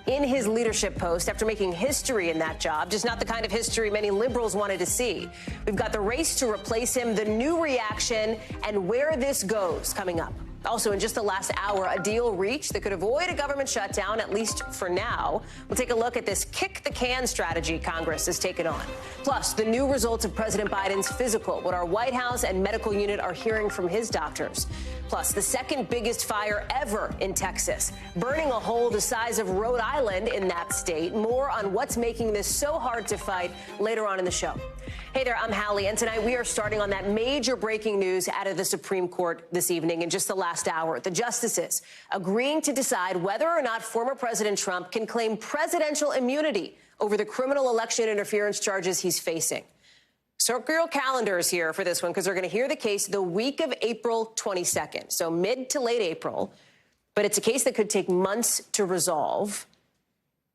in his leadership post after making history in that job, just not the kind of history many liberals wanted to see. We've got the race to replace him, the new reaction, and where this goes coming up. Also, in just the last hour, a deal reached that could avoid a government shutdown, at least for now. We'll take a look at this kick-the-can strategy Congress has taken on. Plus, the new results of President Biden's physical, what our White House and medical unit are hearing from his doctors. Plus, the second biggest fire ever in Texas, burning a hole the size of Rhode Island in that state. More on what's making this so hard to fight later on in the show. Hey there, I'm Hallie, and tonight we are starting on that major breaking news out of the Supreme Court this evening. In just the last hour, the justices agreeing to decide whether or not former President Trump can claim presidential immunity over the criminal election interference charges he's facing. Circle your calendars here for this one, because we're going to hear the case the week of April 22nd, so mid to late April. But it's a case that could take months to resolve.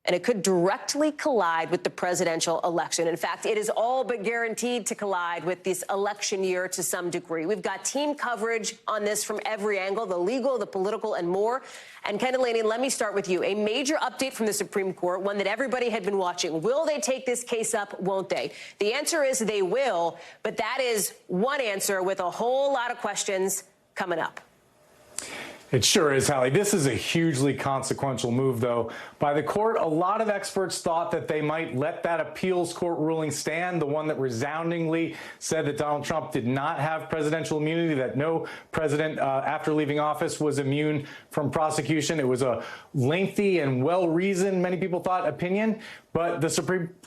and it could directly collide with the presidential election. In fact, it is all but guaranteed to collide with this election year to some degree. We've got team coverage on this from every angle, the legal, the political, and more. And Ken Delaney, let me start with you. A major update from the Supreme Court, one that everybody had been watching. Will they take this case up? Won't they? The answer is they will, but that is one answer with a whole lot of questions coming up. It sure is, Hallie. This is a hugely consequential move, though, by the court. A lot of experts thought that they might let that appeals court ruling stand, the one that resoundingly said that Donald Trump did not have presidential immunity, that no president after leaving office was immune from prosecution. It was a lengthy and well-reasoned, many people thought, opinion. But the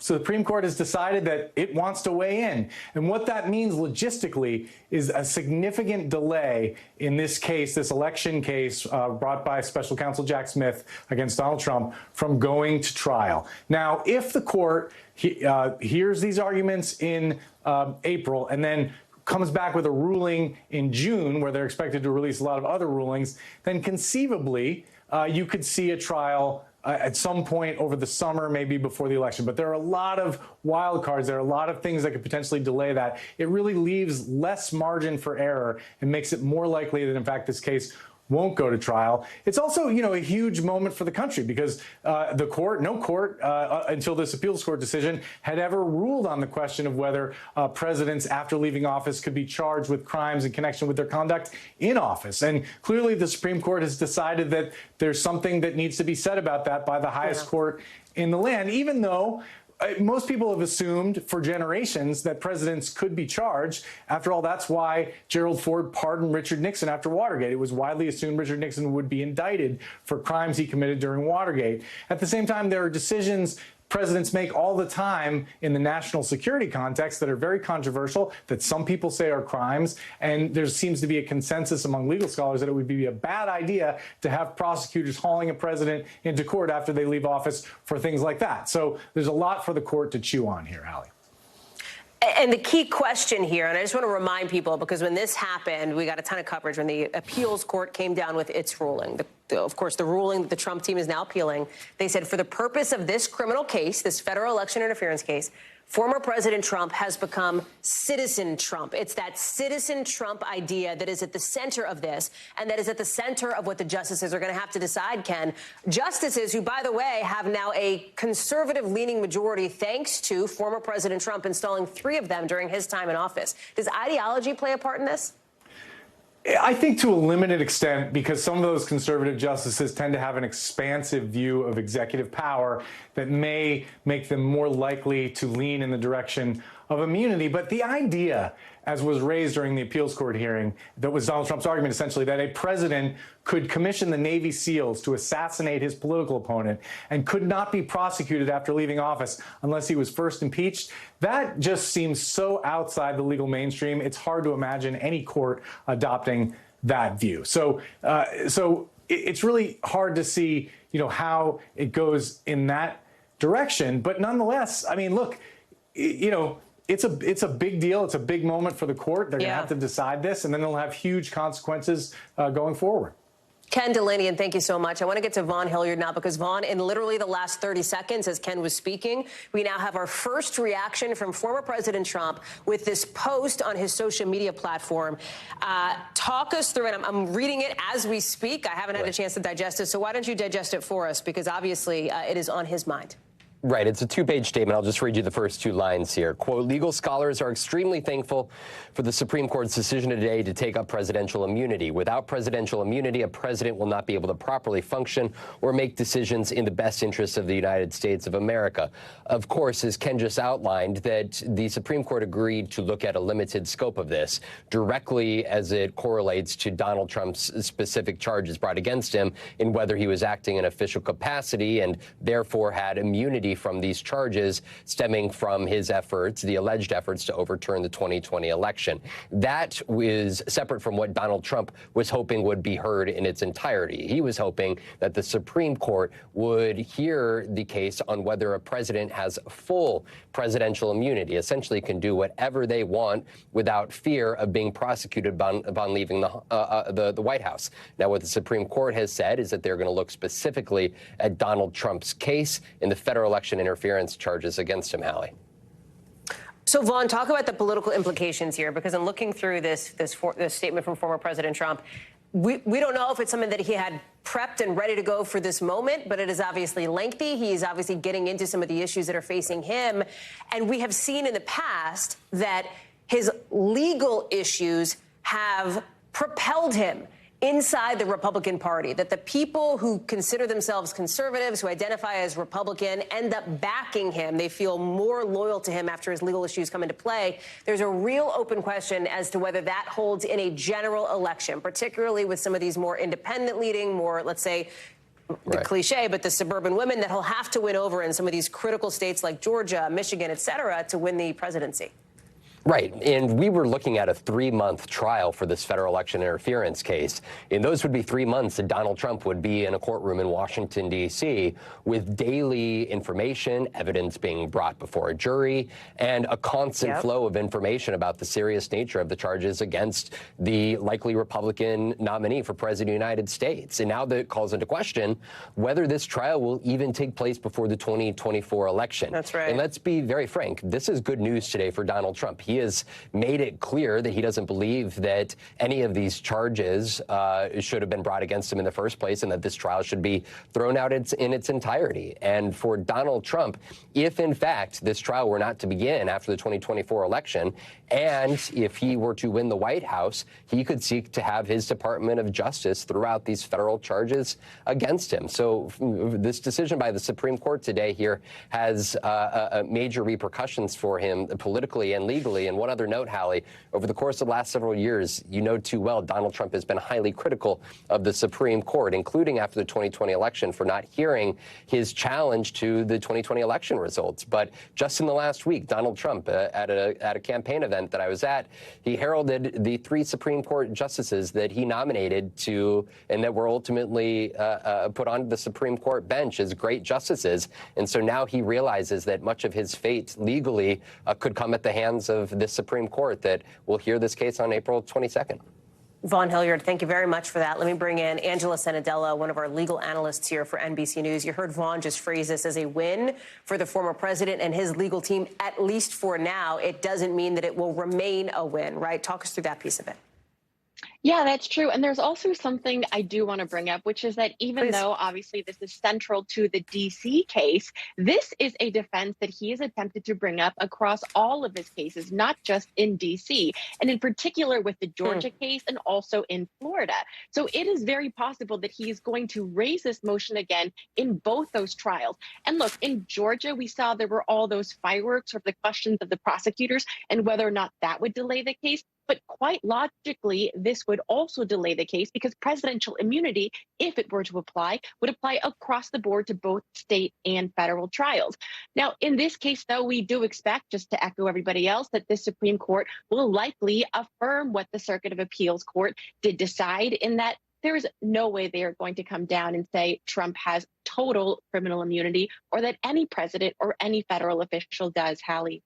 Supreme Court has decided that it wants to weigh in. And what that means logistically is a significant delay in this case, this election case brought by special counsel Jack Smith against Donald Trump, from going to trial. Now, if the court hears these arguments in April and then comes back with a ruling in June, where they're expected to release a lot of other rulings, then conceivably you could see a trial at some point over the summer, maybe before the election. But there are a lot of wild cards. There are a lot of things that could potentially delay that. It really leaves less margin for error and makes it more likely that, in fact, this case won't go to trial. It's also, a huge moment for the country because no court until this appeals court decision had ever ruled on the question of whether presidents after leaving office could be charged with crimes in connection with their conduct in office. And clearly the Supreme Court has decided that there's something that needs to be said about that by the highest court in the land, even though most people have assumed for generations that presidents could be charged. After all, that's why Gerald Ford pardoned Richard Nixon after Watergate. It was widely assumed Richard Nixon would be indicted for crimes he committed during Watergate. At the same time, there are decisions presidents make all the time in the national security context that are very controversial, that some people say are crimes, and there seems to be a consensus among legal scholars that it would be a bad idea to have prosecutors hauling a president into court after they leave office for things like that. So there's a lot for the court to chew on here, Hallie. And the key question here, and I just want to remind people, because when this happened, we got a ton of coverage when the appeals court came down with its ruling. Of course, the ruling that the Trump team is now appealing, they said for the purpose of this criminal case, this federal election interference case, former President Trump has become citizen Trump. It's that citizen Trump idea that is at the center of this, and that is at the center of what the justices are going to have to decide, Ken. Justices who, by the way, have now a conservative-leaning majority thanks to former President Trump installing 3 of them during his time in office. Does ideology play a part in this? I think to a limited extent, because some of those conservative justices tend to have an expansive view of executive power that may make them more likely to lean in the direction of immunity. But the idea, as was raised during the appeals court hearing, that was Donald Trump's argument, essentially, that a president could commission the Navy SEALs to assassinate his political opponent and could not be prosecuted after leaving office unless he was first impeached, that just seems so outside the legal mainstream. It's hard to imagine any court adopting that view. So it's really hard to see, how it goes in that direction. But nonetheless, I mean, look, it's a big deal. It's a big moment for the court. They're going to have to decide this, and then they'll have huge consequences going forward. Ken Delaney, and thank you so much. I want to get to Vaughn Hilliard now because, Vaughn, in literally the last 30 seconds, as Ken was speaking, we now have our first reaction from former President Trump with this post on his social media platform. Talk us through it. I'm reading it as we speak. I haven't had a chance to digest it, so why don't you digest it for us? Because obviously it is on his mind. Right. It's a 2-page statement. I'll just read you the first 2 lines here. Quote, legal scholars are extremely thankful for the Supreme Court's decision today to take up presidential immunity. Without presidential immunity, a president will not be able to properly function or make decisions in the best interests of the United States of America. Of course, as Ken just outlined, that the Supreme Court agreed to look at a limited scope of this directly as it correlates to Donald Trump's specific charges brought against him in whether he was acting in official capacity and therefore had immunity from these charges stemming from his efforts, the alleged efforts to overturn the 2020 election. That was separate from what Donald Trump was hoping would be heard in its entirety. He was hoping that the Supreme Court would hear the case on whether a president has full presidential immunity, essentially can do whatever they want without fear of being prosecuted upon leaving the White House. Now, what the Supreme Court has said is that they're going to look specifically at Donald Trump's case in the federal election interference charges against him, Hallie. So, Vaughn, talk about the political implications here, because in looking through this statement from former President Trump, we don't know if it's something that he had prepped and ready to go for this moment, but it is obviously lengthy. He's obviously getting into some of the issues that are facing him. And we have seen in the past that his legal issues have propelled him inside the Republican Party, that the people who consider themselves conservatives, who identify as Republican, end up backing him. They feel more loyal to him after his legal issues come into play. There's a real open question as to whether that holds in a general election, particularly with some of these more independent leading, more, let's say, the cliche, but the suburban women that he'll have to win over in some of these critical states like Georgia, Michigan, et cetera, to win the presidency. Right. And we were looking at a 3-month trial for this federal election interference case. And those would be 3 months that Donald Trump would be in a courtroom in Washington, D.C., with daily information, evidence being brought before a jury, and a constant flow of information about the serious nature of the charges against the likely Republican nominee for president of the United States. And now that calls into question whether this trial will even take place before the 2024 election. That's right. And let's be very frank, this is good news today for Donald Trump. He has made it clear that he doesn't believe that any of these charges should have been brought against him in the first place, and that this trial should be thrown out in its entirety. And for Donald Trump, if in fact this trial were not to begin after the 2024 election, and if he were to win the White House, he could seek to have his Department of Justice throw out these federal charges against him. So this decision by the Supreme Court today here has major repercussions for him politically and legally. And one other note, Hallie, over the course of the last several years, you know too well, Donald Trump has been highly critical of the Supreme Court, including after the 2020 election, for not hearing his challenge to the 2020 election results. But just in the last week, Donald Trump, at a campaign event that I was at, he heralded the 3 Supreme Court justices that he nominated to, and that were ultimately put onto the Supreme Court bench as great justices. And so now he realizes that much of his fate legally could come at the hands of this Supreme Court that will hear this case on April 22nd. Vaughn Hilliard, thank you very much for that. Let me bring in Angela Senadella, one of our legal analysts here for NBC News. You heard Vaughn just phrase this as a win for the former president and his legal team, at least for now. It doesn't mean that it will remain a win, right? Talk us through that piece of it. Yeah, that's true. And there's also something I do want to bring up, which is that even though obviously this is central to the DC case, this is a defense that he has attempted to bring up across all of his cases, not just in DC, and in particular with the Georgia case and also in Florida. So it is very possible that he is going to raise this motion again in both those trials. And look, in Georgia, we saw there were all those fireworks of the questions of the prosecutors and whether or not that would delay the case. But quite logically, this would also delay the case because presidential immunity, if it were to apply, would apply across the board to both state and federal trials. Now, in this case, though, we do expect, just to echo everybody else, that the Supreme Court will likely affirm what the Circuit of Appeals Court did decide, in that there is no way they are going to come down and say Trump has total criminal immunity, or that any president or any federal official does, Hallie.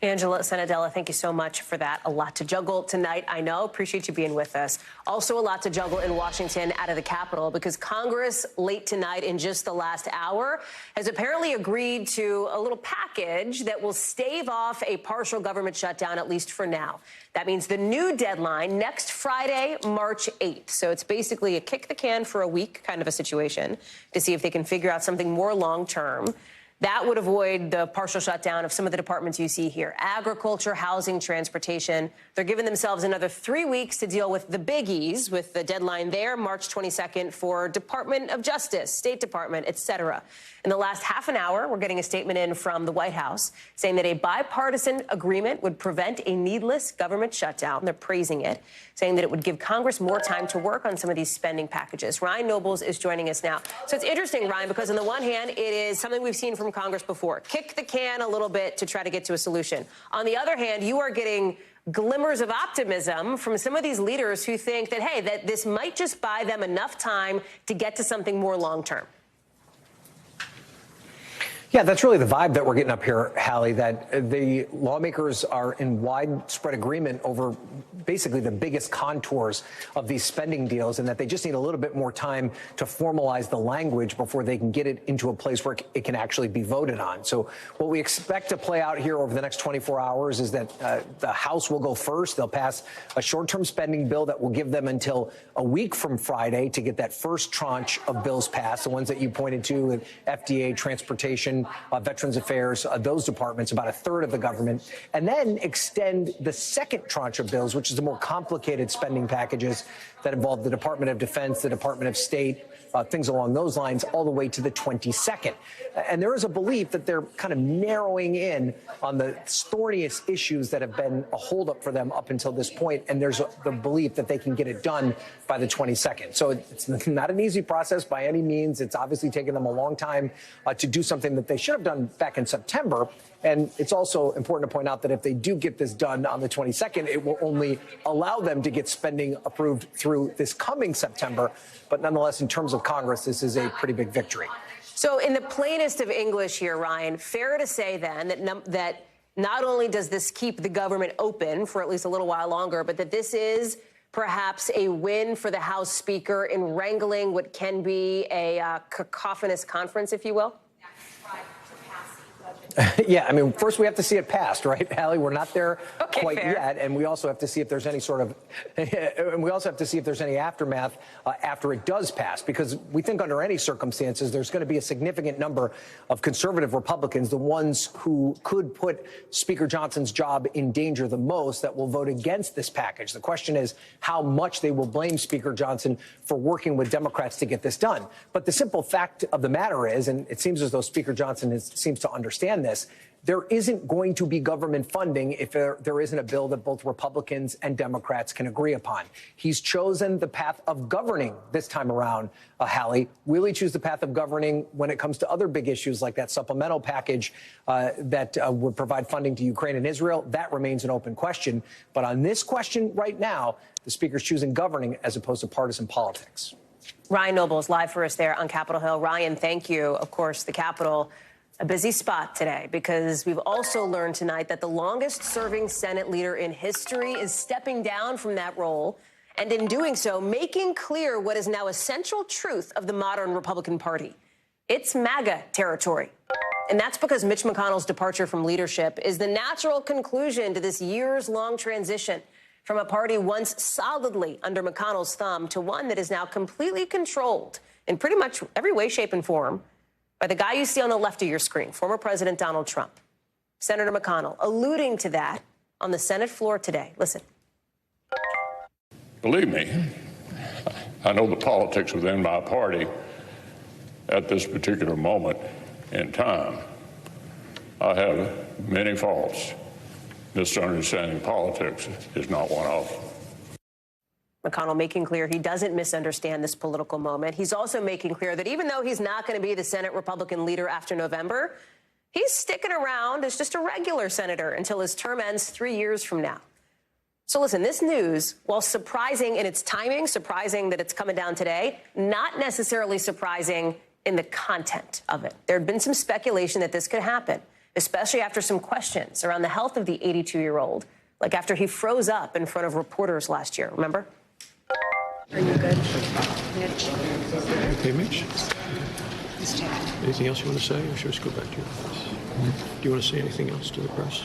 Angela Senadella, thank you so much for that. A lot to juggle tonight, I know. Appreciate you being with us. Also a lot to juggle in Washington out of the Capitol, because Congress late tonight, in just the last hour, has apparently agreed to a little package that will stave off a partial government shutdown, at least for now. That means the new deadline next Friday, March 8th. So it's basically a kick the can for a week kind of a situation to see if they can figure out something more long term. That would avoid the partial shutdown of some of the departments you see here: agriculture, housing, transportation. They're giving themselves another 3 weeks to deal with the biggies, with the deadline there, March 22nd, for Department of Justice, State Department, et cetera. In the last half an hour, we're getting a statement in from the White House saying that a bipartisan agreement would prevent a needless government shutdown. They're praising it, saying that it would give Congress more time to work on some of these spending packages. Ryan Nobles is joining us now. So it's interesting, Ryan, because on the one hand, it is something we've seen from from Congress before. Kick the can a little bit to try to get to a solution. On the other hand, you are getting glimmers of optimism from some of these leaders who think that, hey, that this might just buy them enough time to get to something more long term. Yeah, that's really the vibe that we're getting up here, Hallie, that the lawmakers are in widespread agreement over basically the biggest contours of these spending deals, and that they just need a little bit more time to formalize the language before they can get it into a place where it can actually be voted on. So what we expect to play out here over the next 24 hours is that the House will go first. They'll pass a short-term spending bill that will give them until a week from Friday to get that first tranche of bills passed, the ones that you pointed to, with FDA, transportation, Veterans Affairs, those departments, about a third of the government, and then extend the second tranche of bills, which is the more complicated spending packages that involve the Department of Defense, the Department of State, things along those lines, all the way to the 22nd. And there is a belief that they're kind of narrowing in on the thorniest issues that have been a holdup for them up until this point, and there's the belief that they can get it done by the 22nd. So it's not an easy process by any means. It's obviously taken them a long time to do something that they should have done back in September. And it's also important to point out that if they do get this done on the 22nd, it will only allow them to get spending approved through this coming September. But nonetheless, in terms of Congress, this is a pretty big victory. So in the plainest of English here, Ryan, fair to say then that not only does this keep the government open for at least a little while longer, but that this is perhaps a win for the House Speaker in wrangling what can be a cacophonous conference, if you will? Yeah, I mean, first we have to see it passed, right, Hallie? We're not there quite fair. yet, and we also have to see if there's any sort of, and we also have to see if there's any aftermath after it does pass, because we think under any circumstances there's going to be a significant number of conservative Republicans, the ones who could put Speaker Johnson's job in danger the most, that will vote against this package. The question is how much they will blame Speaker Johnson for working with Democrats to get this done. But the simple fact of the matter is, and it seems as though Speaker Johnson seems to understand this, there isn't going to be government funding if there isn't a bill that both Republicans and Democrats can agree upon. He's chosen the path of governing this time around, Hallie. Will he choose the path of governing when it comes to other big issues like that supplemental package that would provide funding to Ukraine and Israel? That remains an open question. But on this question right now, the Speaker's choosing governing as opposed to partisan politics. Ryan Noble is live for us there on Capitol Hill. Ryan, thank you. Of course, the Capitol, a busy spot today, because we've also learned tonight that the longest-serving Senate leader in history is stepping down from that role, and in doing so, making clear what is now a central truth of the modern Republican Party. It's MAGA territory. And that's because Mitch McConnell's departure from leadership is the natural conclusion to this years-long transition from a party once solidly under McConnell's thumb to one that is now completely controlled in pretty much every way, shape, and form by the guy you see on the left of your screen, former President Donald Trump. Senator McConnell alluding to that on the Senate floor today. Listen. Believe me, I know the politics within my party at this particular moment in time. I have many faults. Misunderstanding politics is not one of them. McConnell making clear he doesn't misunderstand this political moment. He's also making clear that even though he's not going to be the Senate Republican leader after November, he's sticking around as just a regular senator until his term ends 3 years from now. So listen, this news, while surprising in its timing, surprising that it's coming down today, not necessarily surprising in the content of it. There had been some speculation that this could happen, especially after some questions around the health of the 82-year-old, like after he froze up in front of reporters last year, remember? Are you good, Mitch? Okay, Mitch. Anything else you want to say, or should we just go back to your office? Do you want to say anything else to the press?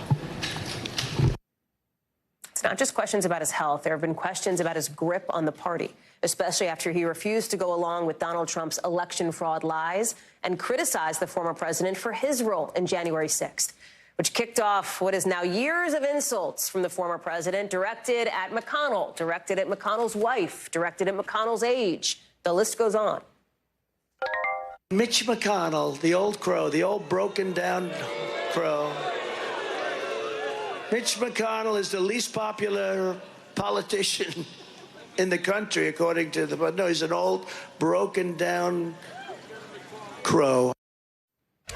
It's not just questions about his health. There have been questions about his grip on the party, especially after he refused to go along with Donald Trump's election fraud lies and criticized the former president for his role in January 6th, which kicked off what is now years of insults from the former president directed at McConnell, directed at McConnell's wife, directed at McConnell's age. The list goes on. Mitch McConnell, the old crow, the old broken down crow. Mitch McConnell is the least popular politician in the country, according to but no, he's an old broken down crow.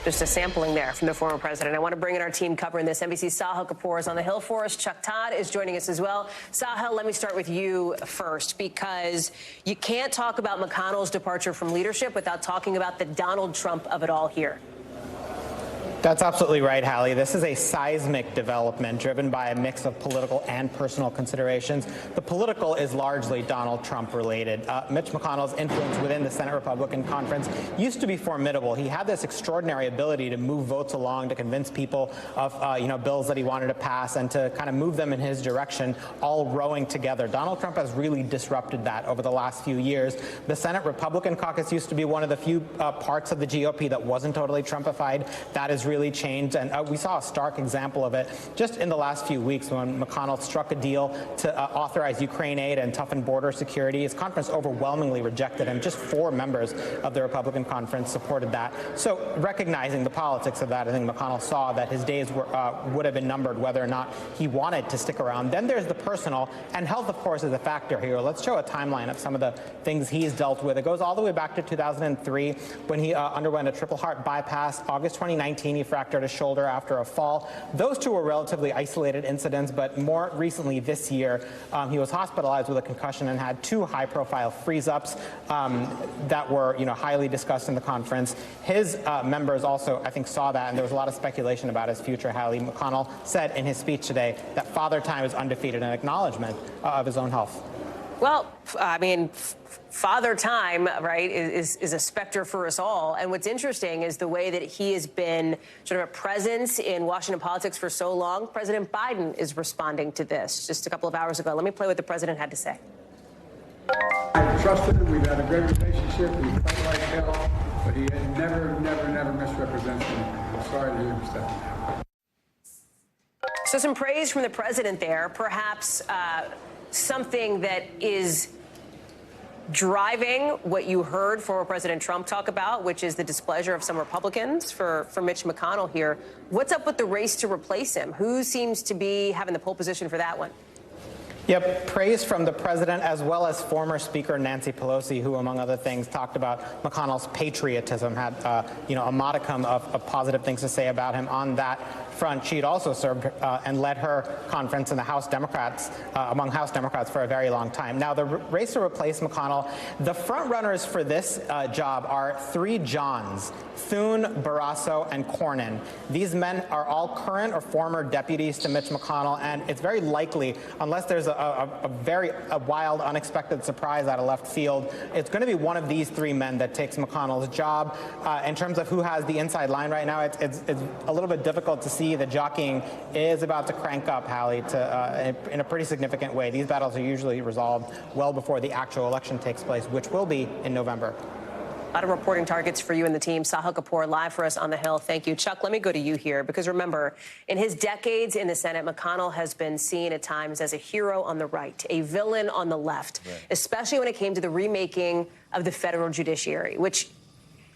Just a sampling there from the former president. I want to bring in our team covering this. NBC's Sahil Kapoor is on the Hill for us. Chuck Todd is joining us as well. Sahil, let me start with you first, because you can't talk about McConnell's departure from leadership without talking about the Donald Trump of it all here. That's absolutely right, Hallie. This is a seismic development driven by a mix of political and personal considerations. The political is largely Donald Trump related. Mitch McConnell's influence within the Senate Republican Conference used to be formidable. He had this extraordinary ability to move votes along, to convince people of bills that he wanted to pass and to kind of move them in his direction, all rowing together. Donald Trump has really disrupted that over the last few years. The Senate Republican caucus used to be one of the few parts of the GOP that wasn't totally Trumpified. That is really changed, and we saw a stark example of it just in the last few weeks when McConnell struck a deal to authorize Ukraine aid and toughen border security. His conference overwhelmingly rejected him. Just 4 members of the Republican conference supported that. So recognizing the politics of that, I think McConnell saw that his days would have been numbered whether or not he wanted to stick around. Then there's the personal, and health, of course, is a factor here. Let's show a timeline of some of the things he's dealt with. It goes all the way back to 2003 when he underwent a triple heart bypass. August 2019, he fractured his shoulder after a fall. Those 2 were relatively isolated incidents, but more recently this year, he was hospitalized with a concussion and had 2 high-profile freeze-ups that were, highly discussed in the conference. His members also, I think, saw that, and there was a lot of speculation about his future. Hallie, McConnell said in his speech today that Father Time is undefeated, an acknowledgement of his own health. Well, I mean, Father Time, right, is a specter for us all. And what's interesting is the way that he has been sort of a presence in Washington politics for so long. President Biden is responding to this just a couple of hours ago. Let me play what the president had to say. I trusted him. We've had a great relationship. We fight like hell, but he never misrepresents me. I'm sorry to hear him step down. So some praise from the president there, perhaps something that is driving what you heard former President Trump talk about, which is the displeasure of some Republicans for Mitch McConnell here. What's up with the race to replace him? Who seems to be having the pole position for that one? Yep, praise from the president as well as former Speaker Nancy Pelosi, who, among other things, talked about McConnell's patriotism, had a modicum of positive things to say about him on that front. She'd also served and led her conference in the House Democrats, among House Democrats for a very long time. Now, the race to replace McConnell, the front runners for this job are 3 Johns: Thune, Barrasso, and Cornyn. These men are all current or former deputies to Mitch McConnell, and it's very likely, unless there's a very wild, unexpected surprise out of left field, it's going to be one of these 3 men that takes McConnell's job. In terms of who has the inside line right now, it's a little bit difficult to see. The jockeying is about to crank up, Hallie, in a pretty significant way. These battles are usually resolved well before the actual election takes place, which will be in November. A lot of reporting targets for you and the team. Sahil Kapoor live for us on the Hill. Thank you. Chuck, let me go to you here, because remember, in his decades in the Senate, McConnell has been seen at times as a hero on the right, a villain on the left, especially when it came to the remaking of the federal judiciary, which,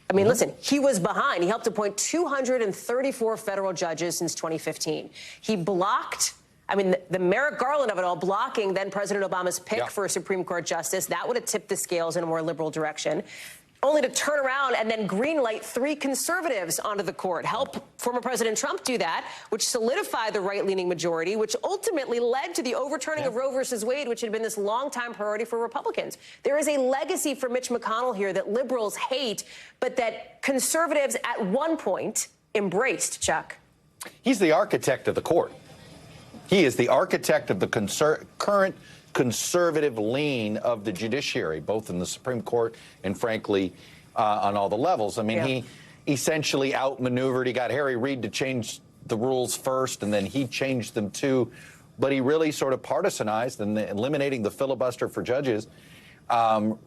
I mean, listen, he was behind. He helped appoint 234 federal judges since 2015. He blocked, I mean, the Merrick Garland of it all, blocking then President Obama's pick for a Supreme Court justice. That would have tipped the scales in a more liberal direction, only to turn around and then greenlight 3 conservatives onto the court. Help former President Trump do that, which solidified the right-leaning majority, which ultimately led to the overturning of Roe versus Wade, which had been this long-time priority for Republicans. There is a legacy for Mitch McConnell here that liberals hate, but that conservatives at one point embraced, Chuck. He's the architect of the court. He is the architect of the current conservative lean of the judiciary, both in the Supreme Court and, frankly, on all the levels. I mean, he essentially outmaneuvered. He got Harry Reid to change the rules first, and then he changed them too. But he really sort of partisanized, and eliminating the filibuster for judges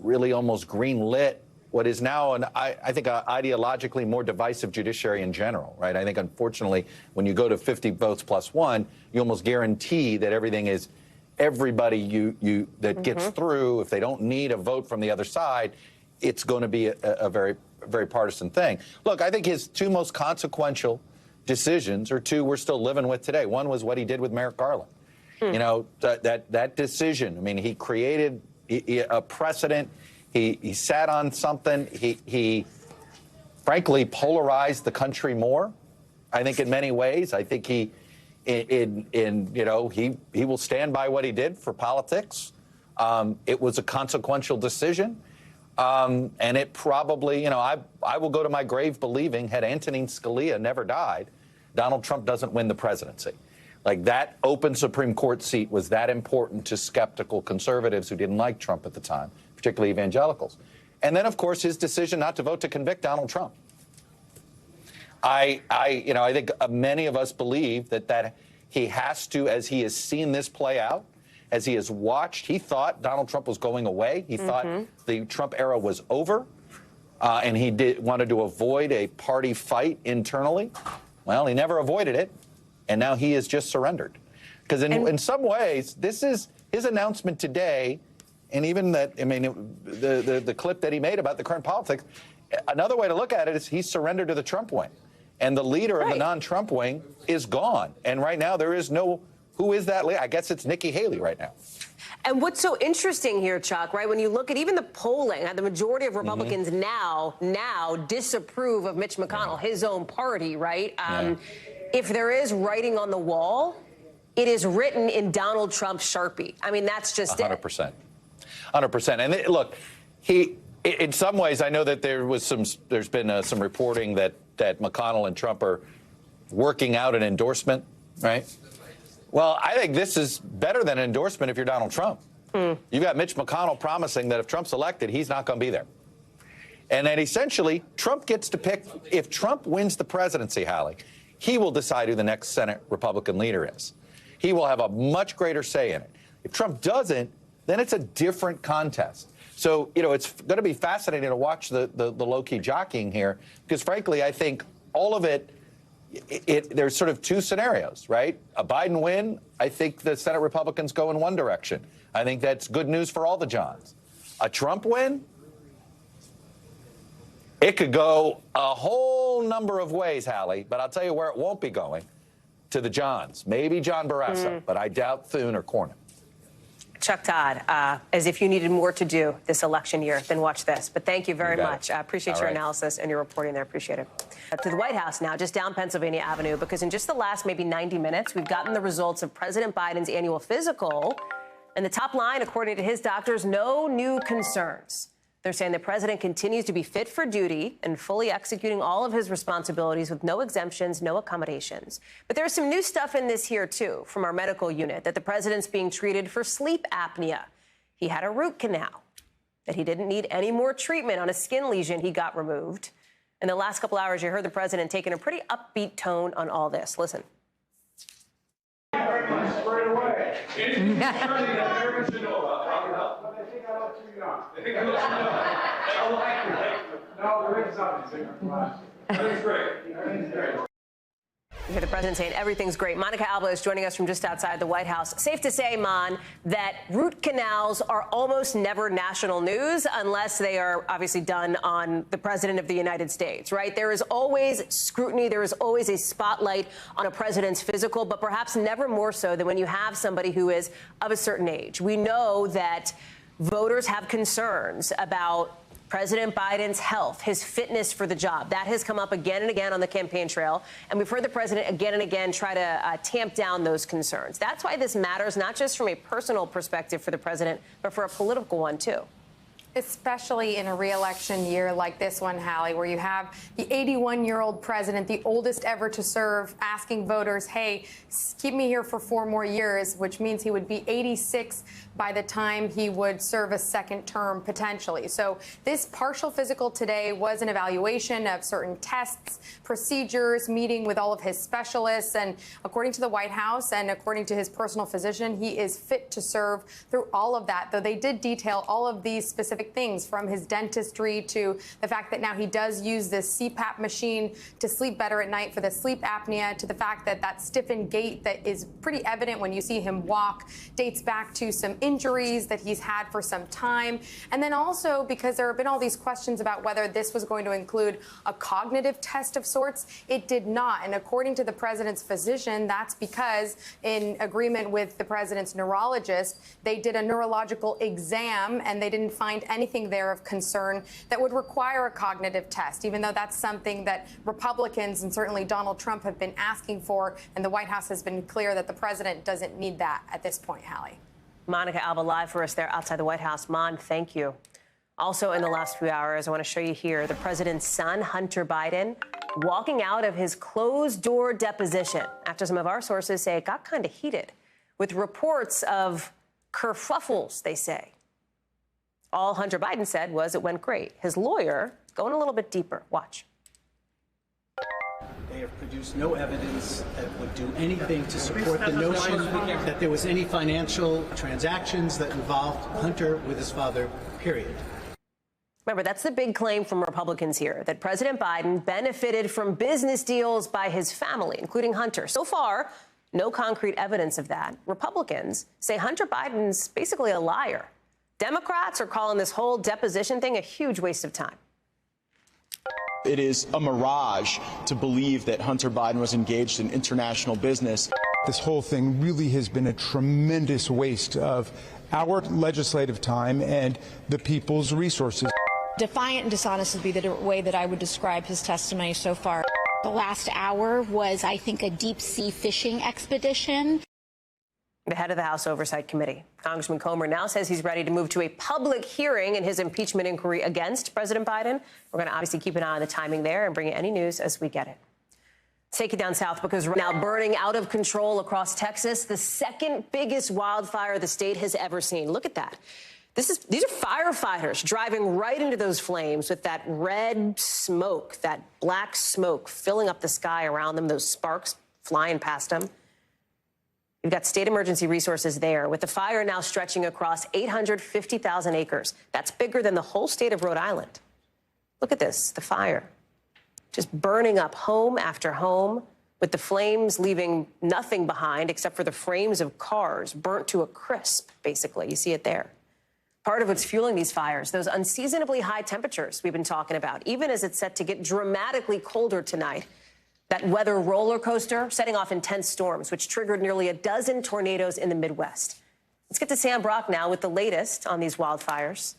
really almost green-lit what is now, I think, ideologically more divisive judiciary in general, right? I think, unfortunately, when you go to 50 votes plus 1, you almost guarantee that everything is everybody that gets through. If they don't need a vote from the other side, it's going to be a very, very partisan thing. Look, I think his 2 most consequential decisions are 2 we're still living with today. One was what he did with Merrick Garland. You know, that decision. I mean, he created a precedent. He sat on something. He frankly, polarized the country more. I think in many ways, I think he will stand by what he did for politics. It was a consequential decision. And it probably, I will go to my grave believing, had Antonin Scalia never died, Donald Trump doesn't win the presidency. Like, that open Supreme Court seat was that important to skeptical conservatives who didn't like Trump at the time, particularly evangelicals. And then, of course, his decision not to vote to convict Donald Trump. I think many of us believe that he has to, as he has seen this play out, as he has watched, he thought Donald Trump was going away. He thought the Trump era was over, and he wanted to avoid a party fight internally. Well, he never avoided it, and now he has just surrendered. Because in some ways, this is his announcement today, and even that, the clip that he made about the current politics, another way to look at it is he surrendered to the Trump wing. And the leader of the non-Trump wing is gone. And right now there is no, who is that leader? I guess it's Nikki Haley right now. And what's so interesting here, Chuck, right, when you look at even the polling, the majority of Republicans now disapprove of Mitch McConnell, his own party, right? If there is writing on the wall, it is written in Donald Trump's Sharpie. I mean, that's just 100%. 100%. And look, in some ways, I know that there's been some reporting that McConnell and Trump are working out an endorsement, right? Well, I think this is better than an endorsement if you're Donald Trump. You've got Mitch McConnell promising that if Trump's elected, he's not going to be there. And then essentially, Trump gets to pick. If Trump wins the presidency, Hallie, he will decide who the next Senate Republican leader is. He will have a much greater say in it. If Trump doesn't, then it's a different contest. So, it's going to be fascinating to watch the low-key jockeying here, because, frankly, I think all of it, there's sort of two scenarios, right? A Biden win, I think the Senate Republicans go in one direction. I think that's good news for all the Johns. A Trump win, it could go a whole number of ways, Hallie, but I'll tell you where it won't be going, to the Johns. Maybe John Barrasso, but I doubt Thune or Cornyn. Chuck Todd, as if you needed more to do this election year, then watch this. But thank you very much. I appreciate your analysis and your reporting there. Appreciate it. To the White House now, just down Pennsylvania Avenue, because in just the last maybe 90 minutes, we've gotten the results of President Biden's annual physical. And the top line, according to his doctors, no new concerns. They're saying the president continues to be fit for duty and fully executing all of his responsibilities with no exemptions, no accommodations. But there's some new stuff in this here, too, from our medical unit, that the president's being treated for sleep apnea. He had a root canal, that he didn't need any more treatment on a skin lesion he got removed. In the last couple hours, you heard the president taking a pretty upbeat tone on all this. Listen. Straight away. It's something that Americans should know about. They think I look too young. They think I look too young. They don't like me. No, there is something. Everything's great. Everything's great. You hear the president saying everything's great. Monica Alba is joining us from just outside the White House. Safe to say, Mon, that root canals are almost never national news unless they are obviously done on the president of the United States, right? There is always scrutiny. There is always a spotlight on a president's physical, but perhaps never more so than when you have somebody who is of a certain age. We know that voters have concerns about President Biden's health, his fitness for the job. That has come up again and again on the campaign trail. And we've heard the president again and again try to tamp down those concerns. That's why this matters, not just from a personal perspective for the president, but for a political one, too. Especially in a re-election year like this one, Hallie, where you have the 81-year-old president, the oldest ever to serve, asking voters, hey, keep me here for 4 more years, which means he would be 86 by the time he would serve a second term, potentially. So this partial physical today was an evaluation of certain tests, procedures, meeting with all of his specialists. And according to the White House and according to his personal physician, he is fit to serve through all of that, though they did detail all of these specific things, from his dentistry to the fact that now he does use this CPAP machine to sleep better at night for the sleep apnea, to the fact that that stiffened gait that is pretty evident when you see him walk dates back to some injuries that he's had for some time. And then also because there have been all these questions about whether this was going to include a cognitive test of sorts. It did not. And according to the president's physician, that's because in agreement with the president's neurologist, they did a neurological exam and they didn't find anything there of concern that would require a cognitive test, even though that's something that Republicans and certainly Donald Trump have been asking for, and the White House has been clear that the president doesn't need that at this point, Hallie. Monica Alba live for us there outside the White House. Mon, thank you. Also in the last few hours, I want to show you here the president's son, Hunter Biden, walking out of his closed-door deposition after some of our sources say it got kind of heated with reports of kerfuffles, they say. All Hunter Biden said was it went great. His lawyer going a little bit deeper. Watch. They have produced no evidence that would do anything to support the notion that there was any financial transactions that involved Hunter with his father, period. Remember, that's the big claim from Republicans here, that President Biden benefited from business deals by his family, including Hunter. So far, no concrete evidence of that. Republicans say Hunter Biden's basically a liar. Democrats are calling this whole deposition thing a huge waste of time. It is a mirage to believe that Hunter Biden was engaged in international business. This whole thing really has been a tremendous waste of our legislative time and the people's resources. Defiant and dishonest would be the way that I would describe his testimony so far. The last hour was, I think, a deep-sea fishing expedition. The head of the House Oversight Committee, Congressman Comer, now says he's ready to move to a public hearing in his impeachment inquiry against President Biden. We're going to obviously keep an eye on the timing there and bring you any news as we get it. Let's take it down south because right now burning out of control across Texas, the second biggest wildfire the state has ever seen. Look at that. These are firefighters driving right into those flames with that red smoke, that black smoke filling up the sky around them, those sparks flying past them. You've got state emergency resources there, with the fire now stretching across 850,000 acres. That's bigger than the whole state of Rhode Island. Look at this, the fire. Just burning up home after home, with the flames leaving nothing behind except for the frames of cars burnt to a crisp, basically. You see it there. Part of what's fueling these fires, those unseasonably high temperatures we've been talking about, even as it's set to get dramatically colder tonight. That weather roller coaster setting off intense storms, which triggered nearly a dozen tornadoes in the Midwest. Let's get to Sam Brock now with the latest on these wildfires.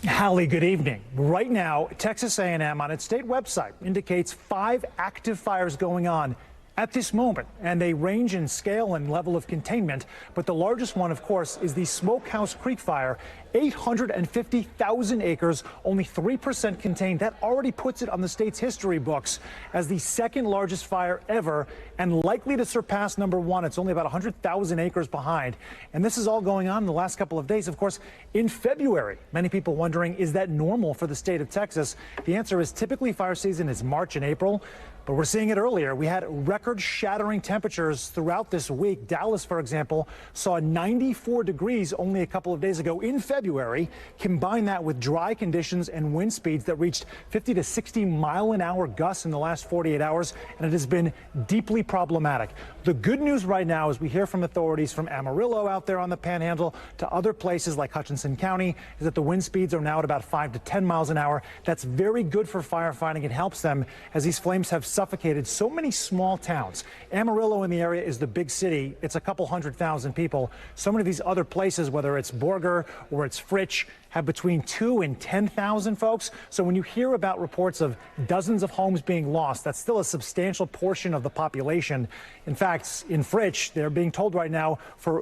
Hallie, good evening. Right now, Texas A&M on its state website indicates 5 active fires going on at this moment, and they range in scale and level of containment. But the largest one, of course, is the Smokehouse Creek fire, 850,000 acres, only 3% contained. That already puts it on the state's history books as the second largest fire ever and likely to surpass number 1. It's only about 100,000 acres behind. And this is all going on in the last couple of days. Of course, in February, many people wondering, is that normal for the state of Texas? The answer is typically fire season is March and April. But we're seeing it earlier. We had record-shattering temperatures throughout this week. Dallas, for example, saw 94 degrees only a couple of days ago in February. Combine that with dry conditions and wind speeds that reached 50 to 60 mile-an-hour gusts in the last 48 hours, and it has been deeply problematic. The good news right now, as we hear from authorities from Amarillo out there on the Panhandle to other places like Hutchinson County, is that the wind speeds are now at about 5 to 10 miles an hour. That's very good for firefighting. It helps them as these flames have suffocated so many small towns. Amarillo in the area is the big city. It's a couple 100,000 people. So many of these other places, whether it's Borger or it's Fritch, have between 2 and 10,000 folks. So when you hear about reports of dozens of homes being lost, that's still a substantial portion of the population. In fact, in Fritch, they're being told right now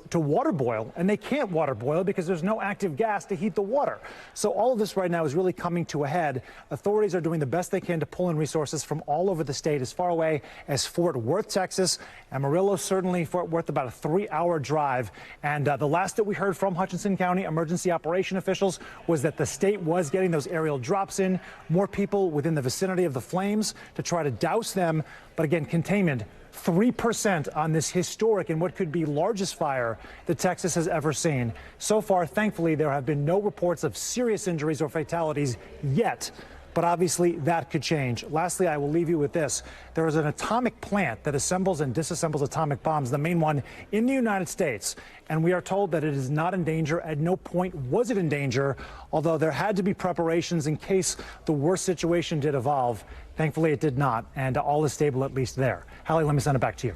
to water boil, and they can't water boil because there's no active gas to heat the water. So all of this right now is really coming to a head. Authorities are doing the best they can to pull in resources from all over the state, as far away as Fort Worth, Texas. Amarillo, certainly Fort Worth, about a 3-hour drive. And the last that we heard from Hutchinson County emergency operation officials was that the state was getting those aerial drops in, more people within the vicinity of the flames to try to douse them. But again, containment, 3% on this historic and what could be largest fire that Texas has ever seen. So far, thankfully, there have been no reports of serious injuries or fatalities yet. But obviously, that could change. Lastly, I will leave you with this. There is an atomic plant that assembles and disassembles atomic bombs, the main one in the United States. And we are told that it is not in danger. At no point was it in danger, although there had to be preparations in case the worst situation did evolve. Thankfully, it did not, and all is stable, at least there. Hallie, let me send it back to you.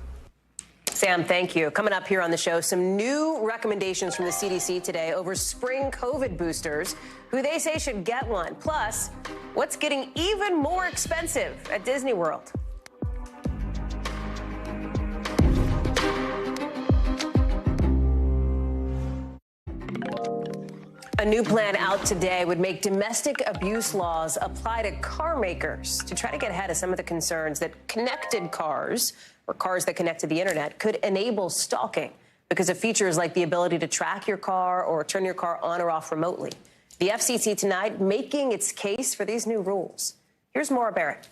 Sam, thank you. Coming up here on the show, some new recommendations from the CDC today over spring COVID boosters, who they say should get one. Plus, what's getting even more expensive at Disney World. A new plan out today would make domestic abuse laws apply to car makers to try to get ahead of some of the concerns that connected cars, or cars that connect to the internet, could enable stalking because of features like the ability to track your car or turn your car on or off remotely. The FCC tonight making its case for these new rules. Here's Maura Barrett.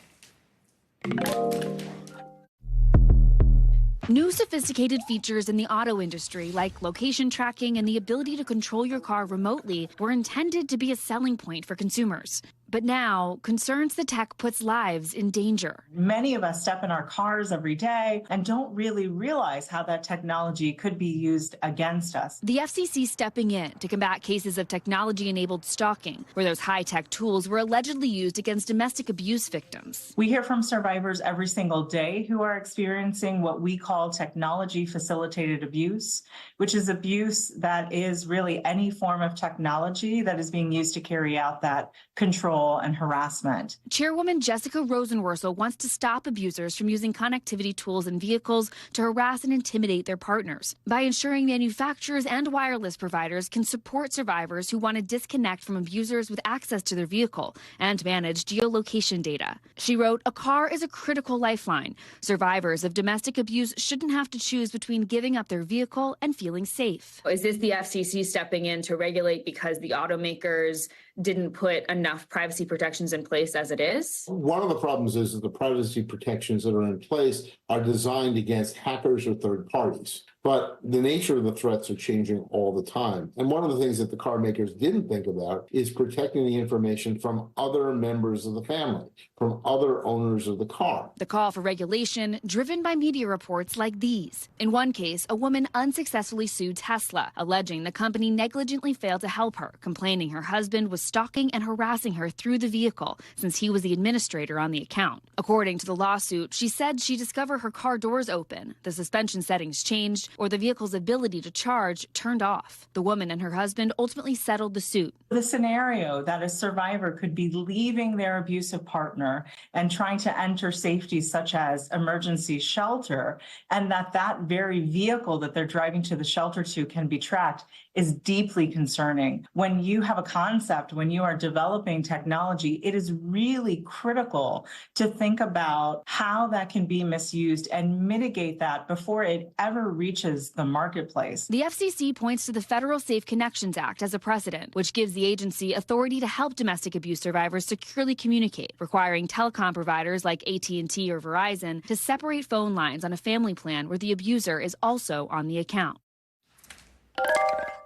New sophisticated features in the auto industry, like location tracking and the ability to control your car remotely, were intended to be a selling point for consumers. But now, concerns the tech puts lives in danger. Many of us step in our cars every day and don't really realize how that technology could be used against us. The FCC stepping in to combat cases of technology-enabled stalking, where those high-tech tools were allegedly used against domestic abuse victims. We hear from survivors every single day who are experiencing what we call technology-facilitated abuse, which is abuse that is really any form of technology that is being used to carry out that control and harassment. Chairwoman Jessica Rosenworcel wants to stop abusers from using connectivity tools in vehicles to harass and intimidate their partners by ensuring manufacturers and wireless providers can support survivors who want to disconnect from abusers with access to their vehicle and manage geolocation data. She wrote, "A car is a critical lifeline. Survivors of domestic abuse shouldn't have to choose between giving up their vehicle and feeling safe." Is this the FCC stepping in to regulate because the automakers didn't put enough privacy protections in place as it is? One of the problems is that the privacy protections that are in place are designed against hackers or third parties. But the nature of the threats are changing all the time. And one of the things that the car makers didn't think about is protecting the information from other members of the family, from other owners of the car. The call for regulation driven by media reports like these. In one case, a woman unsuccessfully sued Tesla, alleging the company negligently failed to help her, complaining her husband was stalking and harassing her through the vehicle since he was the administrator on the account. According to the lawsuit, she said she discovered her car doors open, the suspension settings changed, or the vehicle's ability to charge turned off. The woman and her husband ultimately settled the suit. The scenario that a survivor could be leaving their abusive partner and trying to enter safety such as emergency shelter, and that very vehicle that they're driving to the shelter to can be tracked, is deeply concerning. When you have a concept, when you are developing technology, it is really critical to think about how that can be misused and mitigate that before it ever reaches the marketplace. The FCC points to the Federal Safe Connections Act as a precedent, which gives the agency authority to help domestic abuse survivors securely communicate, requiring telecom providers like AT&T or Verizon to separate phone lines on a family plan where the abuser is also on the account.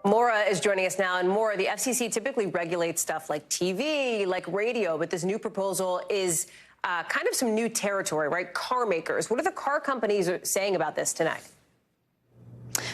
Maura is joining us now. And Maura, the FCC typically regulates stuff like TV, like radio, but this new proposal is kind of some new territory, right? Car makers. What are the car companies saying about this tonight?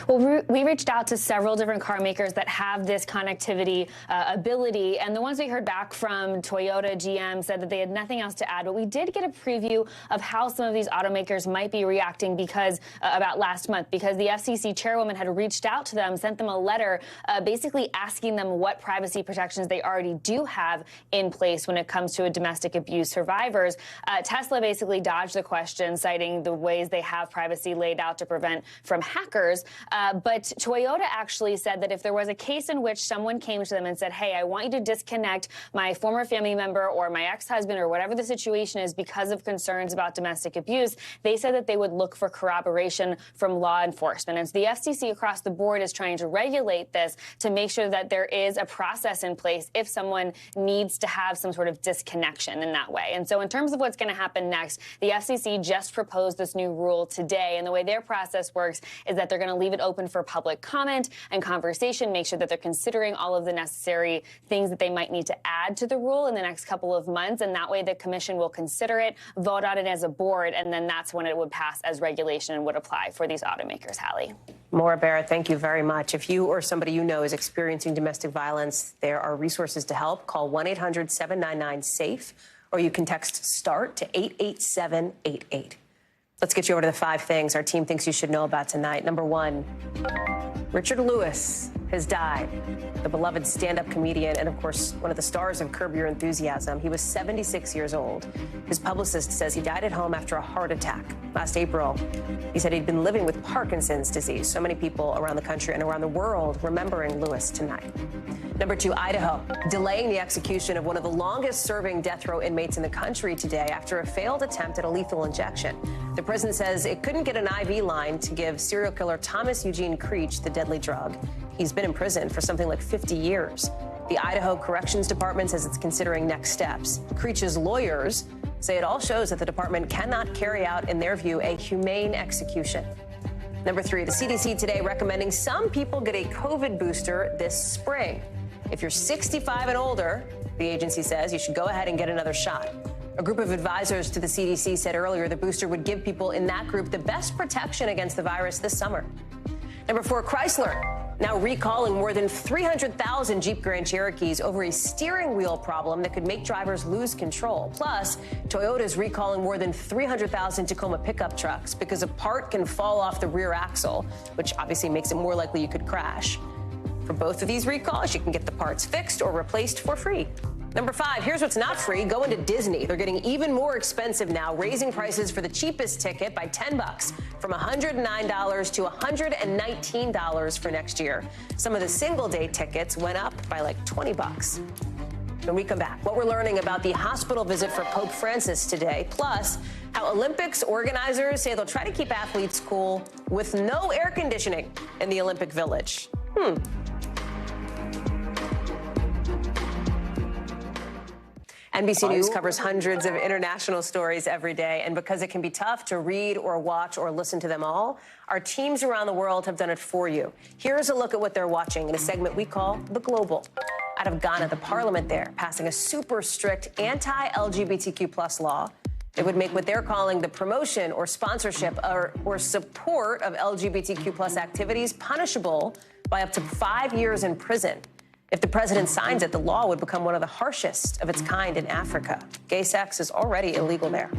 Well, we reached out to several different car makers that have this connectivity ability, and the ones we heard back from, Toyota, GM, said that they had nothing else to add. But we did get a preview of how some of these automakers might be reacting because about last month, because the FCC chairwoman had reached out to them, sent them a letter basically asking them what privacy protections they already do have in place when it comes to domestic abuse survivors. Tesla basically dodged the question, citing the ways they have privacy laid out to prevent from hackers. But Toyota actually said that if there was a case in which someone came to them and said, hey, I want you to disconnect my former family member or my ex-husband or whatever the situation is because of concerns about domestic abuse, they said that they would look for corroboration from law enforcement. And so the FCC across the board is trying to regulate this to make sure that there is a process in place if someone needs to have some sort of disconnection in that way. And so in terms of what's going to happen next, the FCC just proposed this new rule today. And the way their process works is that they're going to leave it open for public comment and conversation, make sure that they're considering all of the necessary things that they might need to add to the rule in the next couple of months. And that way the commission will consider it, vote on it as a board, and then that's when it would pass as regulation and would apply for these automakers. Hallie. Maura Barrett, thank you very much. If you or somebody you know is experiencing domestic violence, there are resources to help. Call 1-800-799-SAFE, or you can text START to 88788. Let's get you over to the 5 things our team thinks you should know about tonight. Number 1, Richard Lewis has died. The beloved stand-up comedian and, of course, one of the stars of Curb Your Enthusiasm. He was 76 years old. His publicist says he died at home after a heart attack last April. He said he'd been living with Parkinson's disease. So many people around the country and around the world remembering Lewis tonight. Number 2, Idaho, delaying the execution of one of the longest-serving death row inmates in the country today after a failed attempt at a lethal injection. The prison says it couldn't get an IV line to give serial killer Thomas Eugene Creech the deadly drug. He's been in prison for something like 50 years. The Idaho Corrections Department says it's considering next steps. Creech's lawyers say it all shows that the department cannot carry out, in their view, a humane execution. Number 3, the CDC today recommending some people get a COVID booster this spring. If you're 65 and older, the agency says you should go ahead and get another shot. A group of advisors to the CDC said earlier the booster would give people in that group the best protection against the virus this summer. Number 4, Chrysler now recalling more than 300,000 Jeep Grand Cherokees over a steering wheel problem that could make drivers lose control. Plus, Toyota's recalling more than 300,000 Tacoma pickup trucks because a part can fall off the rear axle, which obviously makes it more likely you could crash. For both of these recalls, you can get the parts fixed or replaced for free. Number 5, here's what's not free. Going to Disney. They're getting even more expensive now, raising prices for the cheapest ticket by $10 from $109 to $119 for next year. Some of the single-day tickets went up by like $20. When we come back, what we're learning about the hospital visit for Pope Francis today, plus how Olympics organizers say they'll try to keep athletes cool with no air conditioning in the Olympic Village. NBC News covers hundreds of international stories every day, and because it can be tough to read or watch or listen to them all, our teams around the world have done it for you. Here's a look at what they're watching in a segment we call The Global. Out of Ghana, the parliament there passing a super strict anti-LGBTQ+ law. It would make what they're calling the promotion or sponsorship or support of LGBTQ+ activities punishable by up to 5 years in prison. If the president signs it, the law would become one of the harshest of its kind in Africa. Gay sex is already illegal there.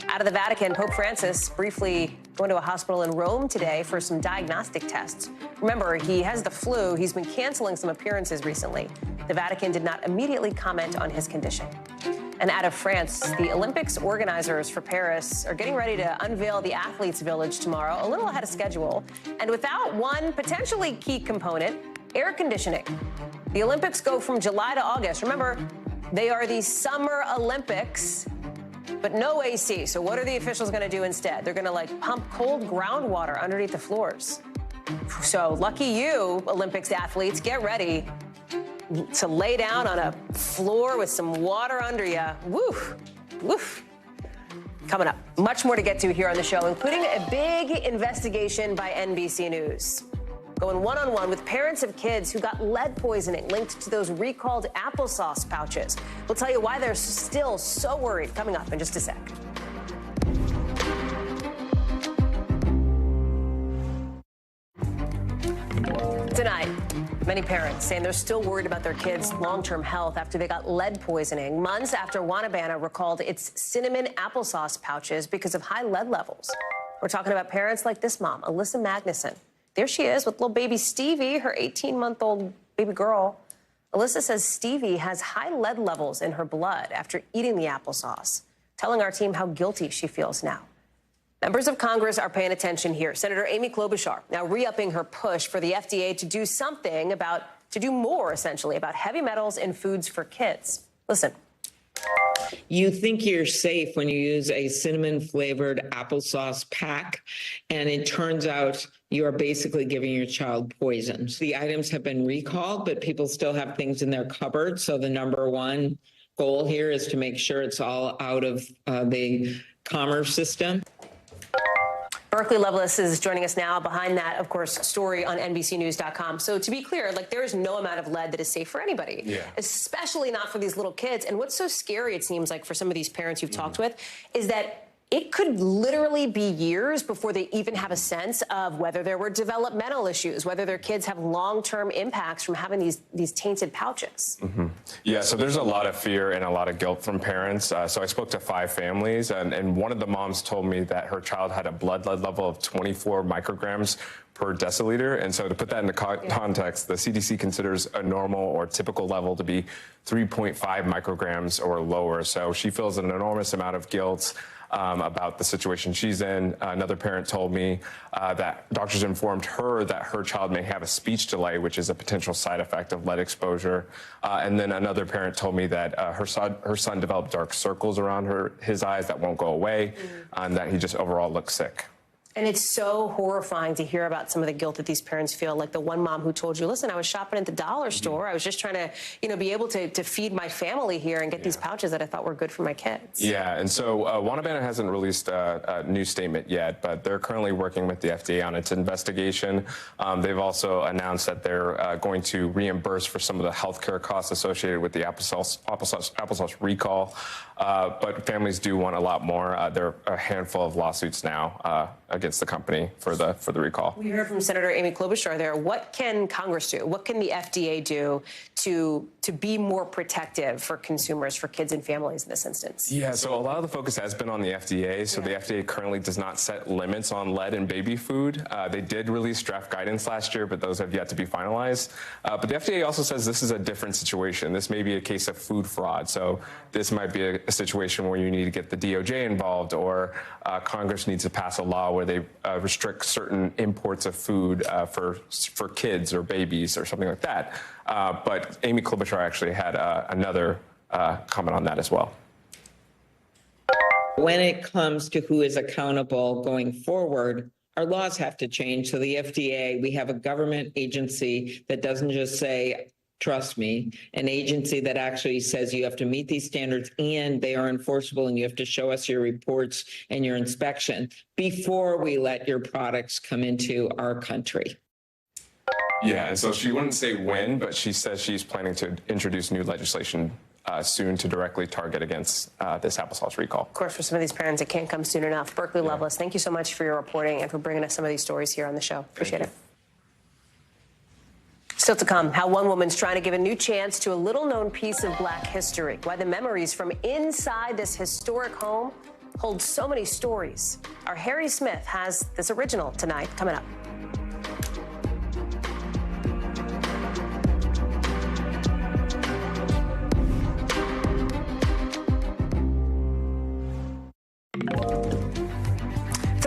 Out of the Vatican, Pope Francis briefly going to a hospital in Rome today for some diagnostic tests. Remember, he has the flu. He's been canceling some appearances recently. The Vatican did not immediately comment on his condition. And out of France, the Olympics organizers for Paris are getting ready to unveil the Athletes' Village tomorrow, a little ahead of schedule, and without one potentially key component, air conditioning. The Olympics go from July to August. Remember, they are the Summer Olympics, but no AC. So what are the officials going to do instead? They're going to pump cold groundwater underneath the floors. So lucky you, Olympics athletes, get ready to lay down on a floor with some water under you. Woof, woof. Coming up, much more to get to here on the show, including a big investigation by NBC News. Going one-on-one with parents of kids who got lead poisoning linked to those recalled applesauce pouches. We'll tell you why they're still so worried. Coming up in just a sec. Tonight, many parents saying they're still worried about their kids' long-term health after they got lead poisoning, months after Wanabana recalled its cinnamon applesauce pouches because of high lead levels. We're talking about parents like this mom, Alyssa Magnuson. There she is with little baby Stevie, her 18-month-old baby girl. Alyssa says Stevie has high lead levels in her blood after eating the applesauce, telling our team how guilty she feels now. Members of Congress are paying attention here. Senator Amy Klobuchar now re-upping her push for the FDA to do something to do more, essentially, about heavy metals in foods for kids. Listen. You think you're safe when you use a cinnamon-flavored applesauce pack, and it turns out you are basically giving your child poison. The items have been recalled, but people still have things in their cupboard. So the number one goal here is to make sure it's all out of the commerce system. Berkeley Loveless is joining us now. Behind that, of course, story on NBCnews.com. So to be clear, there is no amount of lead that is safe for anybody, especially not for these little kids. And what's so scary, it seems like, for some of these parents you've talked with, is that it could literally be years before they even have a sense of whether there were developmental issues, whether their kids have long-term impacts from having these tainted pouches. Yeah, so there's a lot of fear and a lot of guilt from parents. So I spoke to 5 families, and one of the moms told me that her child had a blood lead level of 24 micrograms per deciliter. And so to put that into context, the CDC considers a normal or typical level to be 3.5 micrograms or lower. So she feels an enormous amount of guilt about the situation she's in. Another parent told me that doctors informed her that her child may have a speech delay, which is a potential side effect of lead exposure. And then another parent told me that her son developed dark circles around his eyes that won't go away, and that he just overall looks sick. And it's so horrifying to hear about some of the guilt that these parents feel. Like the one mom who told you, listen, I was shopping at the dollar store. I was just trying to, be able to feed my family here and get these pouches that I thought were good for my kids. Yeah, and so Wanabana hasn't released a new statement yet, but they're currently working with the FDA on its investigation. They've also announced that they're going to reimburse for some of the healthcare costs associated with the applesauce recall. But families do want a lot more. There are a handful of lawsuits now against the company for the recall. We heard from Senator Amy Klobuchar there. What can Congress do? What can the FDA do to be more protective for consumers, for kids and families in this instance? Yeah, so a lot of the focus has been on the FDA. So the FDA currently does not set limits on lead in baby food. They did release draft guidance last year, but those have yet to be finalized. But the FDA also says this is a different situation. This may be a case of food fraud. So this might be a situation where you need to get the DOJ involved, or Congress needs to pass a law where they restrict certain imports of food for kids or babies or something like that. But Amy Klobuchar actually had another comment on that as well. When it comes to who is accountable going forward, our laws have to change. So the FDA, we have a government agency that doesn't just say, trust me, an agency that actually says you have to meet these standards and they are enforceable and you have to show us your reports and your inspection before we let your products come into our country. Yeah, and so she wouldn't say when, but she says she's planning to introduce new legislation soon to directly target against this applesauce recall. Of course, for some of these parents, it can't come soon enough. Berkeley Loveless, thank you so much for your reporting and for bringing us some of these stories here on the show. Appreciate it. Still to come, how one woman's trying to give a new chance to a little-known piece of Black history. Why the memories from inside this historic home hold so many stories. Our Harry Smith has this original tonight, coming up.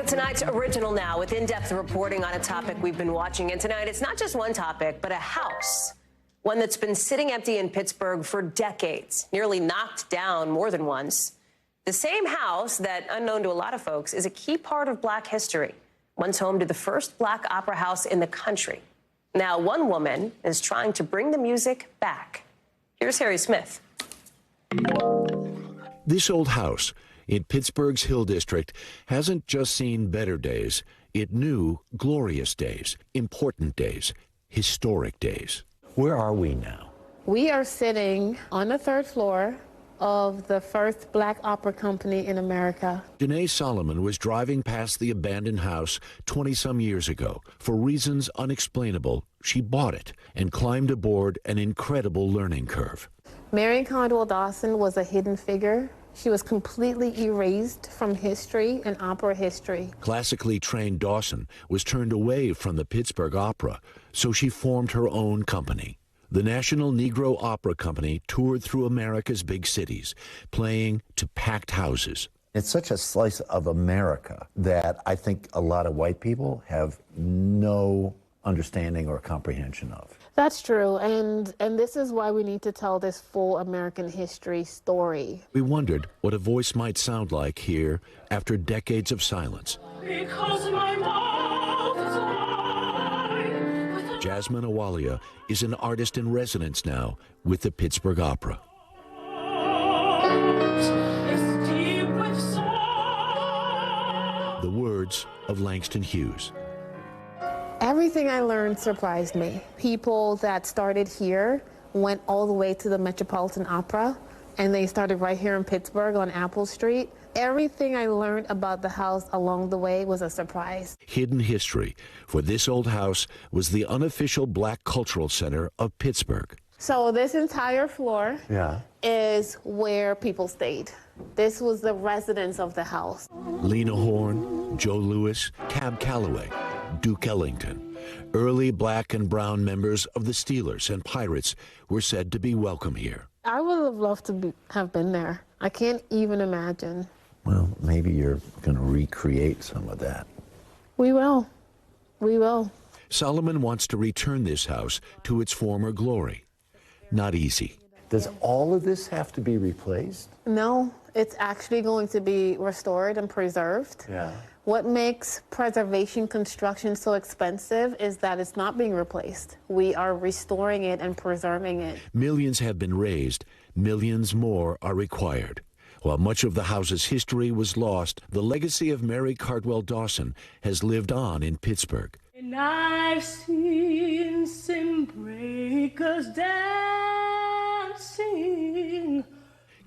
Tonight's original now with in-depth reporting on a topic we've been watching. And tonight, it's not just one topic, but a house. One that's been sitting empty in Pittsburgh for decades, nearly knocked down more than once. The same house that, unknown to a lot of folks, is a key part of Black history. Once home to the first Black opera house in the country. Now, one woman is trying to bring the music back. Here's Harry Smith. This old house in Pittsburgh's Hill District hasn't just seen better days. It knew glorious days, important days, historic days. Where are we now? We are sitting on the 3rd floor of the first Black opera company in America. Janae Solomon was driving past the abandoned house 20-some years ago. For reasons unexplainable, she bought it and climbed aboard an incredible learning curve. Marion Condell Dawson was a hidden figure. She was completely erased from history and opera history. Classically trained Dawson was turned away from the Pittsburgh Opera, so she formed her own company. The National Negro Opera Company toured through America's big cities, playing to packed houses. It's such a slice of America that I think a lot of white people have no understanding or comprehension of. That's true, and this is why we need to tell this full American history story. We wondered what a voice might sound like here after decades of silence. Because my mouth is alive. Jasmine Awalia is an artist in residence now with the Pittsburgh Opera. The words of Langston Hughes. Everything I learned surprised me. People that started here went all the way to the Metropolitan Opera and they started right here in Pittsburgh on Apple Street. Everything I learned about the house along the way was a surprise. Hidden history, for this old house was the unofficial Black cultural center of Pittsburgh. So this entire floor is where people stayed. This was the residence of the house. Lena Horne, Joe Louis, Cab Calloway, Duke Ellington. Early Black and brown members of the Steelers and Pirates were said to be welcome here. I would have loved to have been there. I can't even imagine. Well, maybe you're going to recreate some of that. We will. We will. Solomon wants to return this house to its former glory. Not easy. Does all of this have to be replaced? No, it's actually going to be restored and preserved. Yeah. What makes preservation construction so expensive is that it's not being replaced. We are restoring it and preserving it. Millions have been raised. Millions more are required. While much of the house's history was lost, the legacy of Mary Cardwell Dawson has lived on in Pittsburgh. And I've seen some breakers dancing.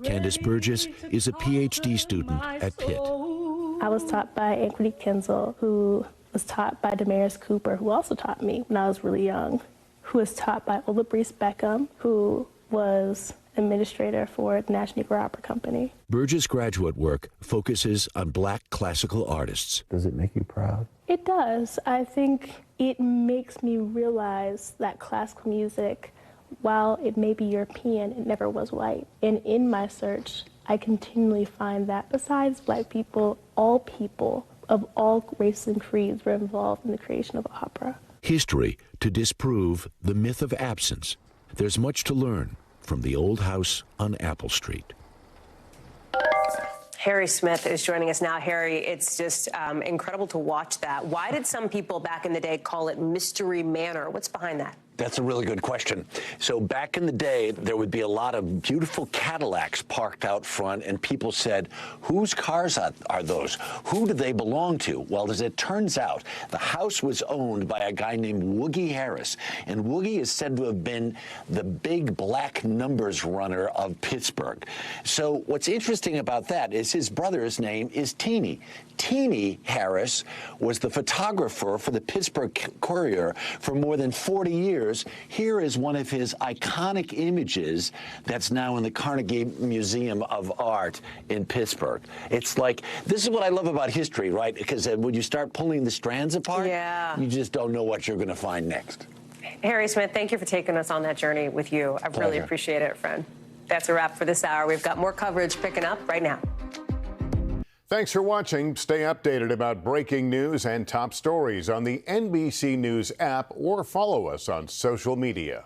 Candace Burgess is a PhD student at Pitt. I was taught by Anquity Kinzel, who was taught by Damaris Cooper, who also taught me when I was really young, who was taught by Ola Brees Beckham, who was administrator for the National Negro Opera Company. Burgess' graduate work focuses on Black classical artists. Does it make you proud? It does. I think it makes me realize that classical music, while it may be European, it never was white. And in my search, I continually find that besides Black people of all races and creeds were involved in the creation of opera. History to disprove the myth of absence. There's much to learn from the old house on Apple Street. Harry Smith is joining us now. Harry, it's just incredible to watch that. Why did some people back in the day call it Mystery Manor? What's behind that? That's a really good question. So back in the day, there would be a lot of beautiful Cadillacs parked out front, and people said, whose cars are those? Who do they belong to? Well, as it turns out, the house was owned by a guy named Woogie Harris, and Woogie is said to have been the big black numbers runner of Pittsburgh. So what's interesting about that is his brother's name is Teeny. Teeny Harris was the photographer for the Pittsburgh Courier for more than 40 years. Here is one of his iconic images that's now in the Carnegie Museum of Art in Pittsburgh. It's like, this is what I love about history, right? Because when you start pulling the strands apart, you just don't know what you're going to find next. Harry Smith, thank you for taking us on that journey with you. I really appreciate it, friend. That's a wrap for this hour. We've got more coverage picking up right now. Thanks for watching. Stay updated about breaking news and top stories on the NBC News app or follow us on social media.